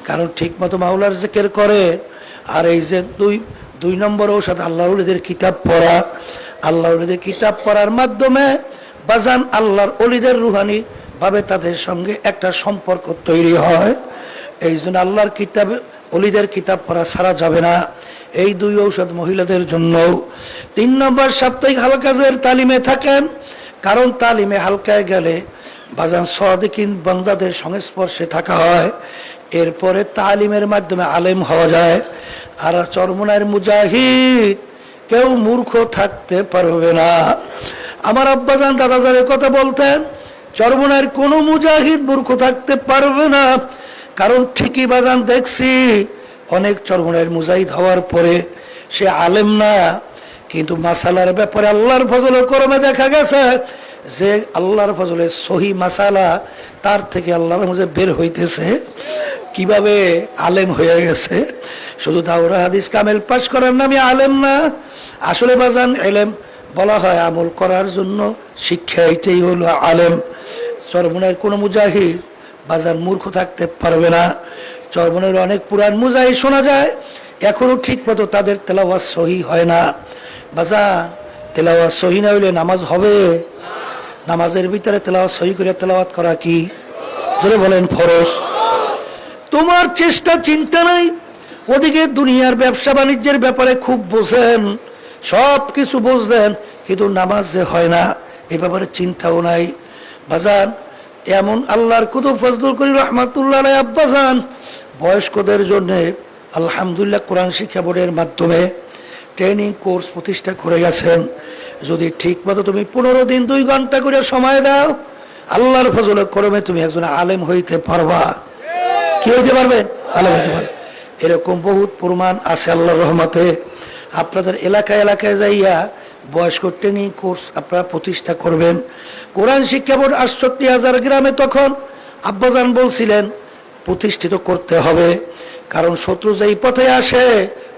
কারণ ঠিক মতো মাওলার জিকির করে, আর এই যে দুই নম্বর ঔষধ আল্লাহর ওলিদের কিতাব পড়া। আল্লাহর ওলিদের কিতাব পড়ার মাধ্যমে বাজান আল্লাহর ওলিদের রুহানি ভাবে তাদের সঙ্গে একটা সম্পর্ক তৈরি হয়। এই জন্য আল্লাহর কিতাবে ওলিদের কিতাব পড়া ছাড়া যাবে না। এই দুই ঔষধ মহিলাদের জন্য। 3 নম্বর, সাপ্তাহিক হালকাজের তালিমে থাকেন, কারণ তালিমে হালকায় গেলে বাজান সাদিকিন বান্দাদের সংস্পর্শে থাকা হয়, এরপরে তালিমের মাধ্যমে আলেম হওয়া যায়। আর চরমনার মুজাহিদ কেউ মূর্খ থাকতে পারবে না। আমার আব্বাজান দাদাজানের কথা বলতেন, চরমনার কোনো মুজাহিদ মূর্খ থাকতে পারবে না। কারণ ঠিকই বাজান দেখছি অনেক চরমনার মুজাহিদ হওয়ার পরে সে আলেম না, কিন্তু মাসালার ব্যাপারে আল্লাহর ফজলে করমে দেখা গেছে যে আল্লাহর ফজলে সহি মাসালা তার থেকে আল্লাহর মাঝে বের হইতেছে, কিভাবে আলেম হয়ে গেছে। শুধু দাওরা হাদিস কামেল পাশ করার নামে আলেম না, আসলে বাজান এলেম বলা হয় আমল করার জন্য, শিক্ষা এটাই হলো আলেম। চরমনের কোনো মুজাহিদ বাজান মূর্খ থাকতে পারবে না। চরমনের অনেক পুরান মুজাহিদ শোনা যায় এখনো ঠিক মতো তাদের তেলাওয়াত সহি হয় না। বাজান তেলাওয়াত সহি না হইলে নামাজ হবে? নামাজের ভিতরে তেলাওয়াত সহি করে তেলাওয়াত করা কি জোরে বলেন ফরজ? তোমার চেষ্টা চিন্তা নাই, ওদিকে দুনিয়ার ব্যবসা বাণিজ্যের ব্যাপারে খুব বোঝেন, সব কিছু বুঝলেন, কিন্তু নামাজ যে হয় না এ ব্যাপারে চিন্তাও নাই। বাজান এমন আল্লাহর কুতুব ফজলুল করিম রহমাতুল্লাহ আলাইহি আব্বাজান বয়স্কদের জন্য আলহামদুলিল্লাহ কোরআন শিক্ষা বোর্ডের মাধ্যমে ট্রেনিং কোর্স প্রতিষ্ঠা করে গেছেন। যদি ঠিক মতো তুমি 15 দিন 2 ঘন্টা করে সময় দাও, আল্লাহর ফজলে করমে তুমি একজন আলেম হইতে পারবা। কি হইতে পারবেন? আলেম হইতে পারবেন। এরকম বহুত প্রমাণ আছে আল্লাহর রহমতে। আপনাদের এলাকায় এলাকায় যাইয়া বয়স্ক ট্রেনিং কোর্স আপনারা প্রতিষ্ঠা করবেন। কোরআন শিক্ষা বোর্ড 68,000 গ্রামে তখন আব্বাজান বলছিলেন প্রতিষ্ঠিত করতে হবে, কারণ শত্রু যেই পথে আসে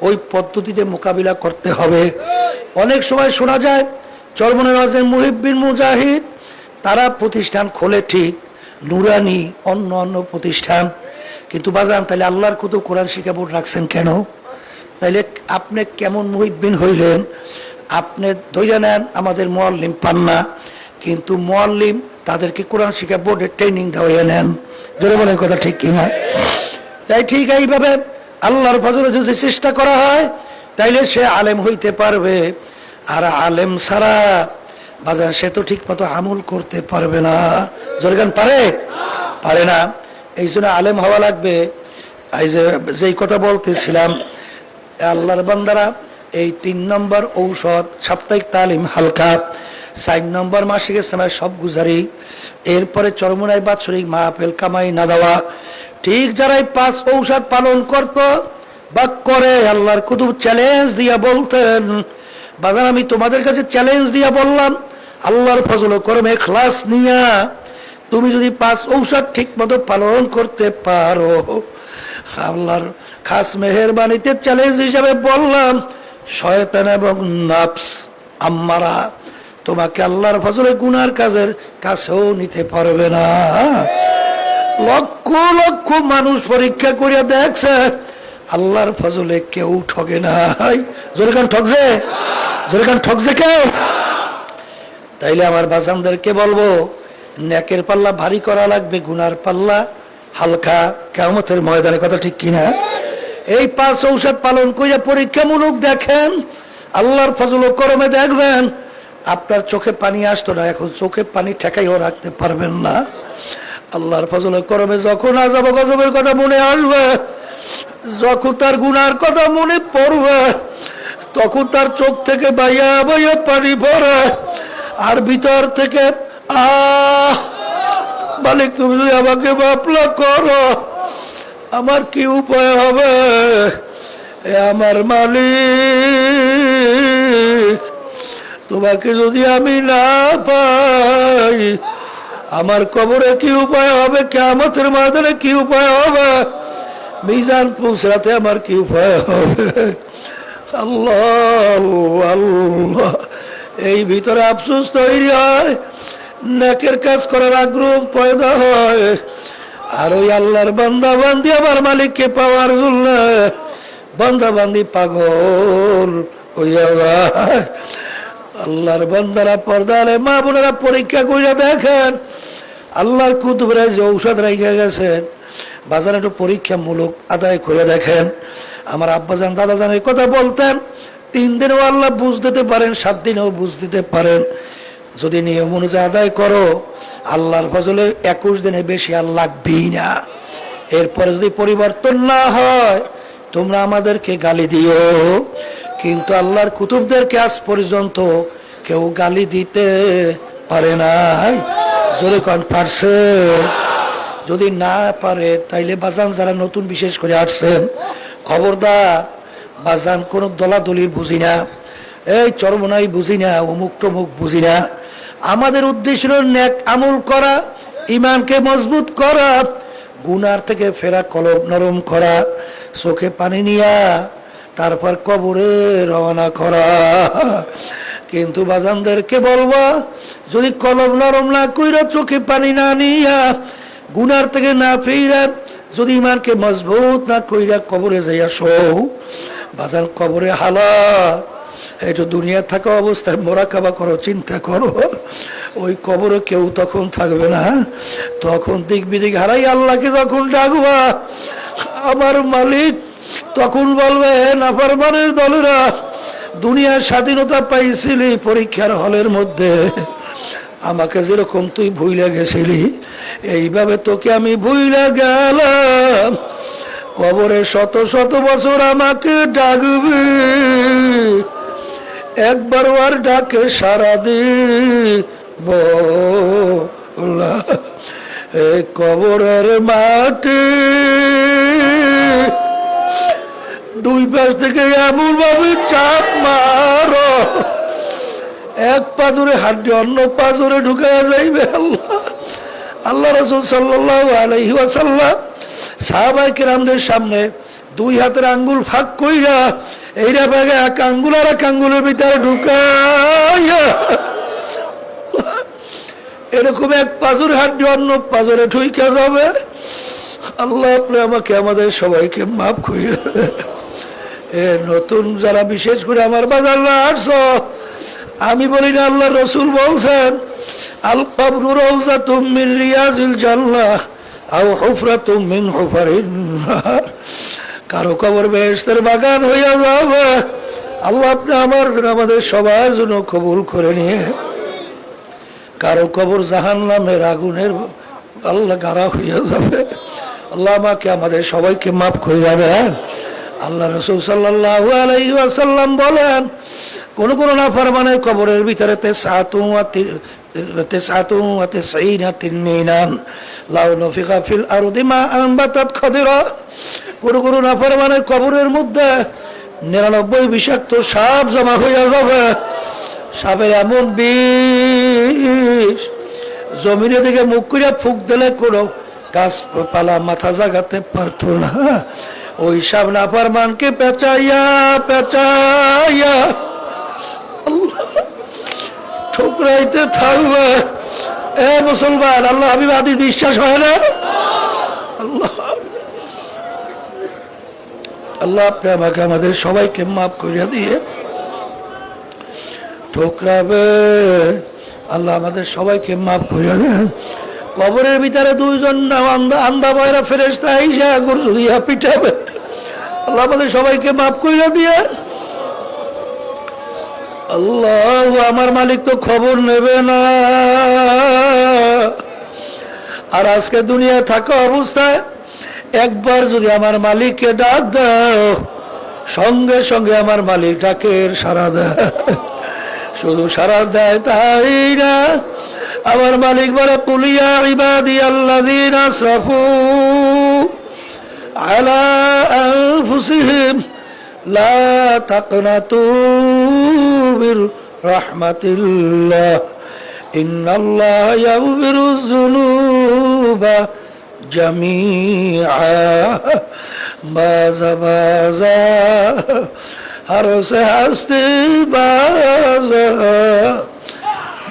ওই পদ্ধতিতে মোকাবিলা করতে হবে। অনেক সময় শোনা যায় চরমনের রাজের মুহিব্বিন মুজাহিদ তারা প্রতিষ্ঠান খোলে ঠিক, নুরানি অন্য অন্য প্রতিষ্ঠান, কিন্তু বাজান তাহলে আল্লাহর কুতুব কোরআন শিক্ষা বোর্ড রাখছেন কেন? তাইলে আপনি কেমন মুহিব্বিন হইলেন? আপনি ধৈর্য নেন আমাদের মুআল্লিম পান না, কিন্তু মুআল্লিম তাদেরকে কোরআন শিক্ষা বোর্ডের ট্রেনিং দেওয়া নেন। জোরে বলেন কথা ঠিক কিনা? তাই ঠিক এইভাবে আল্লাহর ফজলে যদি চেষ্টা করা হয় তাইলে সে আলেম হইতে পারবে। আর আলেম ছাড়া বাজার সে তো ঠিক মতো আমল করতে পারবে না। জোরে গান পারে? পারে না। এই জন্য আলেম হওয়া লাগবে। এই যেই কথা বলতেছিলাম, আল্লাহর বান্দারা এই 3 নম্বর ঔষধ সাপ্তাহিক তালিম হালকা, 4 নম্বর মাসিক ইস্তেমায় সব গুজারি, এরপরে চরমুনায় বাৎসরিক মাহফিল কামাই না দেওয়া। ঠিক যারাই 5 ঔষধ পালন করত বা করে, আল্লাহর কুতুব চ্যালেঞ্জ দিয়া বলতেন, বাজার আমি তোমাদের কাছে চ্যালেঞ্জ দিয়া বললাম, আল্লাহর ফজল করমে ইখলাস নিয়া তুমি যদি 5 ঔষধ ঠিক মতো পালন করতে পারো, আল্লাহর খাস মেহেরবানিতে চ্যালেঞ্জ হিসাবে বললাম, শয়তান এবং নফস আম্মারা তোমাকে আল্লাহর ফজলে গুনার কাজের কাছেও নিতে পারবে না। লক্ষ লক্ষ মানুষ পরীক্ষা করিয়া দেখছে, আল্লাহর ফজলে কেউ ঠকে নাই। জোরে কান ঠকছে? জোরে কান ঠকছে কেউ? তাইলে আমার বাজানদেরকে বলবো, নেকের পাল্লা ভারী করা লাগবে, গুনার পাল্লা হালকা, কিয়ামতের ময়দানে। কথা ঠিক কিনা? এই 5 ঔষধ পালন করিয়া পরীক্ষামূলক দেখেন, আল্লাহর ফজল ও করমে দেখবেন আপনার চোখে পানি আসতো না, এখন চোখে পানি ঠেকাইও রাখতে পারবেন না। আল্লাহর ফজল ও করমে যখন আযাব গজবের কথা মনে আসবে, যখন তার গুনার কথা মনে পড়বে, তখন তার চোখ থেকে বাইয়া বাইয়া পানি পড়ে, আর ভিতর থেকে মালিক তুমি যদি আমাকে মাফলা করো, আমার কি উপায় হবে? আমার মালিক, তোমাকে যদি আমি না পাই, আমার কবরে কি উপায় হবে? কিয়ামতের ময়দানে কি উপায় হবে? মিজান পৌঁছাতে আমার কি উপায় হবে? আল্লাহ আল্লাহ, এই ভিতরে আফসোস তৈরি হয়, নেকের কাজ করার আগ্রহ পয়দা হয়, আর ওই আল্লাহর বান্দা বান্দি আমার মালিককে পাওয়ার জন্য বান্দা বান্দি পাগল হইয়া যায়। আল্লাহর বান্দারা, পর্দারে মা বোনেরা পরীক্ষা করিয়া দেখেন, আল্লাহর কুতুবরা যে ঔষধ রেখে গেছেন, বাজারে একটু পরীক্ষামূলক আদায় করে দেখেন। আমার আব্বাজান দাদাজান এই কথা বলতেন, 3 দিনেও আল্লাহ বুঝ দিতে পারেন, 7 দিনেও বুঝ দিতে পারেন। যদি নিয়ম অনুযায়ী আদায় করো, আল্লাহর ফজলে 21 দিনে বেশি আর লাগবেই না। এরপরে যদি পরিবর্তন না হয়, তোমরা আমাদেরকে গালি দিও, কিন্তু আল্লাহর কুতুবদেরকে আজ পর্যন্ত কেউ গালি দিতে পারে নাই। জোরে কোন পারছে? যদি না পারে, তাইলে বাজান যারা নতুন বিশেষ করে আসছেন, খবরদার, বাজান কোন দলাদলি বুঝি না, এই চরমনাই বুঝি না, অমুক টমুক বুঝি না। আমাদের উদ্দেশ্য নেক আমল করা, ইমানকে মজবুত করা, গুনার থেকে ফেরা, কলব নরম করা, চোখে পানি নিয়া তারপর কবরে রওনা করা। কিন্তু বাজানদেরকে বলবা, যদি কলব নরম না কইরা, চোখে পানি না নিয়া, গুনার থেকে না ফিরা, যদি ইমানকে মজবুত না কইরা কবরে যাইয়া শোও, বাজান কবরে হালাত। একটু দুনিয়া থাকা অবস্থায় মোরাকাবা করো, চিন্তা করো, ওই কবরে কেউ তখন থাকবে না। তখন দিক বিদিক হারাই আল্লাহকে যখন ডাকবা, আমার মালিক তখন বলবে, নাফরমানের দলেরা, দুনিয়ার স্বাধীনতা পাইছিলি পরীক্ষার হলের মধ্যে, আমাকে যেরকম তুই ভুইলা গেছিলি, এইভাবে তোকে আমি ভুইলা গেলাম। কবরে শত শত বছর আমাকে ডাকবি, একবার আর ডাকে সারা দিব। এই কবরের মাটি দুই পাশ থেকে এমন ভাবে চাপ মারো, এক পাজরে হাড্ডি অন্য পাজরে ঢুকে যাইবে। আল্লাহ রাসূল সাল্লাল্লাহু আলাইহি ওয়াসাল্লাম সাহাবায়ে কেরামদের সামনে 2 হাতের আঙ্গুল ফাঁক কইরা এইরা ভাগে এক আঙ্গুল আর এক আঙ্গুলের ভিতরে ঢুকাইয়া, এরকম এক পাজরে হাড্ডি অন্য পাজরে ঢুকে যাবে। আল্লাহ আপনি আমাকে, আমাদের সবাইকে মাফ করিয়া। নতুন যারা বিশেষ করে আমার বাজাররা আসছো, আমি বলি না, আল্লাহ রসুল বলছেন, আল কবরু রাউযাতুম মিন রিয়াজিল জান্নাহ আও হুফরাতুম মিন হুফারিন নার। কারো কবর বেহেশতের বাগান হইয়া যাবে। আল্লাহ আপনি আমাদের সবার জন্য কবুল করে নিয়ে, কারো কবর জাহান্নামের আগুনের আল্লাহ গাড়া হইয়া যাবে। আল্লাহ আমাকে, আমাদের সবাইকে মাফ করে দেন। আল্লাহ রাসূল সাল্লাল্লাহু আলাইহি ওয়াসাল্লাম বলেন, কোন নাফরমানের কবরের ভিতরে কোন নাফরমানের কবরের মধ্যে 99 বিষাক্ত সাপ জমা হইয়া যাবে। সাপের এমন বিষ, জমিনে দিকে মুখ করে ফুক দিলে কোনো গাছপালা মাথা জাগাতে পারত না। ওই সাপ নাফরমানকে পেঁচাইয়া পেঁচাইয়া ঠুকরাইতে থাকবে। এ মুসলমান, আল্লাহ হাবিব হাদিস বিশ্বাস হয় না? আল্লাহ আল্লাহ আপনি আমাকে আমাদের সবাইকে মাফ করিয়া দিয়ে ঠোকরাবে। আল্লাহ আমাদের সবাইকে মাফ করিয়া দেন। কবরের ভিতরে দুইজন আন্দা বয়রা ফেরেশতা আইসা গুরুয়া পিটাবে। আল্লাহ আমাদের সবাইকে মাফ করিয়া দিয়ে। আল্লাহ, আমার মালিক তো খবর নেবে না। আর আজকে দুনিয়া থাকা অবস্থায় একবার যদি আমার মালিককে ডাক দাও, সঙ্গে সঙ্গে আমার মালিক ডাকের সাড়া দেয়। শুধু সাড়া দেয় তাই না, আমার মালিক বলে কুলিয়া ইবাদি আল্লাযীনা আসরাফু আলা আনফুসিহিম লা তাকনাতু মির রাহমাতিল্লাহ ইন্নাল্লাহা ইয়াগফিরুয যুনুবা জামিআ। বাজা বাজা হারসে হাসতে বাজা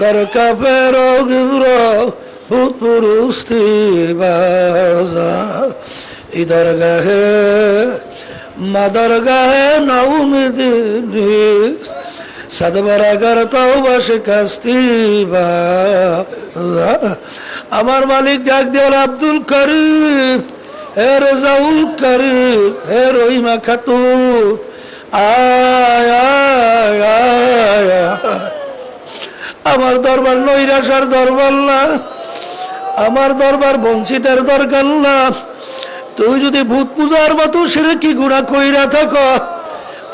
দরকা ফেরো গিবরো ভূত পুরুস্তি বাজা। ইধর গাহে মাদর গাহে নৌমিদিনী সদবরাগর তওবা শিকাস্তি বাজা। আমার মালিক ডাক দেওয়ার আব্দুল করিম, হে রেজাউল করিম, হে রহিমা খাতুন, আয় আয় আয়। আমার দরবার নৈরাশার দরবার না, আমার দরবার বঞ্চিতের দরকার না। তুই যদি ভূত পূজার মতো শিরকি গুনাহ কইরা থাকো,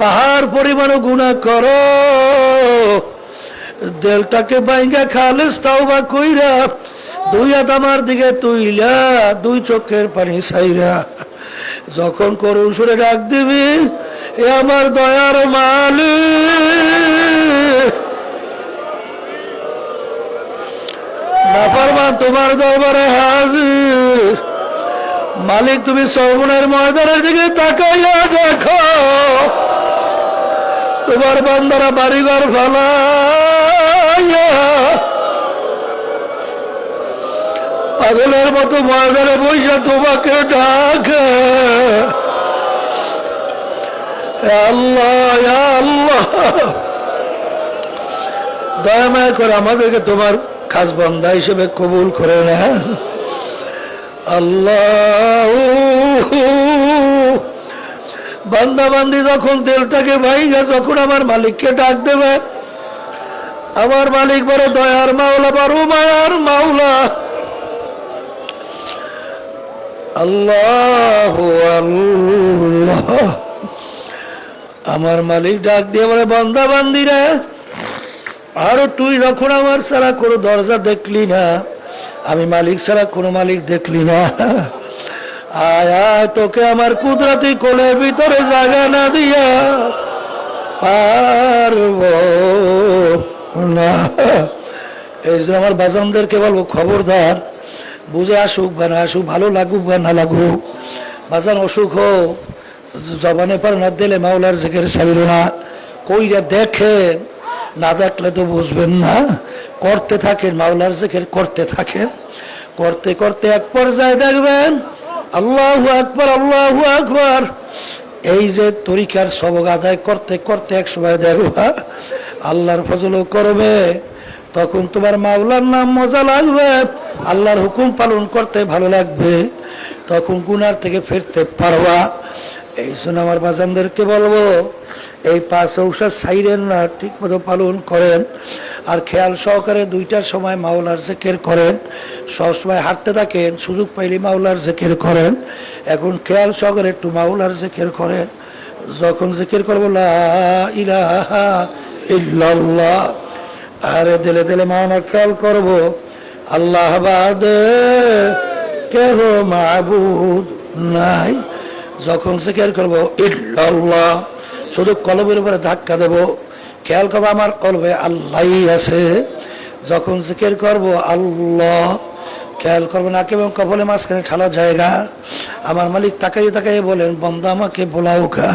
পাহাড় পরিমাণও গুনাহ করো, দেলটাকে বাইঙ্গা খালেস তাওবা কইরা দুই হাত আমার দিকে তুইলা দুই চোখের পানি ছাইরা যখন করুণ সুরে ডাক দিবি, এ আমার দয়ার মালিক, নাফরমান তোমার দরবারে হাজির। মালিক, তুমি সর্বনের ময়দানের দিকে তাকাইয়া দেখো, তোমার বান্দারা বাড়িঘর ফালাইয়া পাগলের মতো ময়দানে বইসা তোমাকে ডাকে। আল্লাহ আল্লাহ, দয়াময় করে আমাদেরকে তোমার খাস বান্দা হিসেবে কবুল করে নেন। আল্লাহ, বান্দা বান্দি যখন তেলটাকে ভাইগা যখন আমার মালিককে ডাক দেবে, আমার মালিক বড় দয়ার মাওলা, বড় মায়ার মাওলা। আল্লাহ আল্লাহ, আমার মালিক ডাক দিয়ে বলে, বান্দা বান্দিরা, আর তুই যখন আমার ছাড়া কোনো দরজা দেখলি না, আমি মালিক ছাড়া কোনো মালিক দেখলি না, আয় আয়, তোকে আমার কুদরতি কোলের ভিতরে জায়গা না দিয়া পারব না। এই যে আমার বাজানদেরকে বলবো, খবরদার, বুঝে আসুক বা না আসুক, ভালো লাগুক বা না লাগুক, বাজান অসুখ হোক, জবানে পর না দিলে মাওলার জিকির ছাড়িল না। কইরা দেখেন, না দেখলে তো বুঝবেন না। করতে থাকেন, মাওলার জিকির করতে থাকেন, করতে করতে এক পর্যায়ে দেখবেন আল্লাহু আকবার, আল্লাহু আকবার। এই যে তরিকার সবক আদায় করতে করতে এক সময় দেখবা আল্লাহর ফজলও করবে, তখন তোমার মাওলার নাম মজা লাগবে, আল্লাহর হুকুম পালন করতে ভালো লাগবে, তখন গুনার থেকে ফিরতে পারবা। এই জন্য আমার বাজানদেরকে বলবো, এই 5 ঔষধ ছাইরেন না, ঠিক মতো পালন করেন। আর খেয়াল সহকারে 2টার সময় মাওলার জিকির করেন, সবসময় হাঁটতে থাকেন, সুযোগ পাইলে মাওলার জিকির করেন। এখন খেয়াল সহকারে একটু মাওলার জিকির করেন। যখন জিকির করবো লা ইলাহা ইল্লাল্লাহ। আরে দিলে দিলে মানা খেয়াল করবো আল্লাহ বাদে কেহ মাবুদ নাই। যখন জিকির করবো ইল্লাল্লাহ, শুধু কলবের উপরে ধাক্কা দেব, খেয়াল করবো আমার কলবে আল্লাহই আছে। যখন জিকির করবো আল্লাহ, খেয়াল করবো নাকি এবং কপালে মাঝখানে ঠালা জায়গা। আমার মালিক তাকাইয়ে তাকাইয়ে বলেন, বান্দা আমাকে বোলাও কা।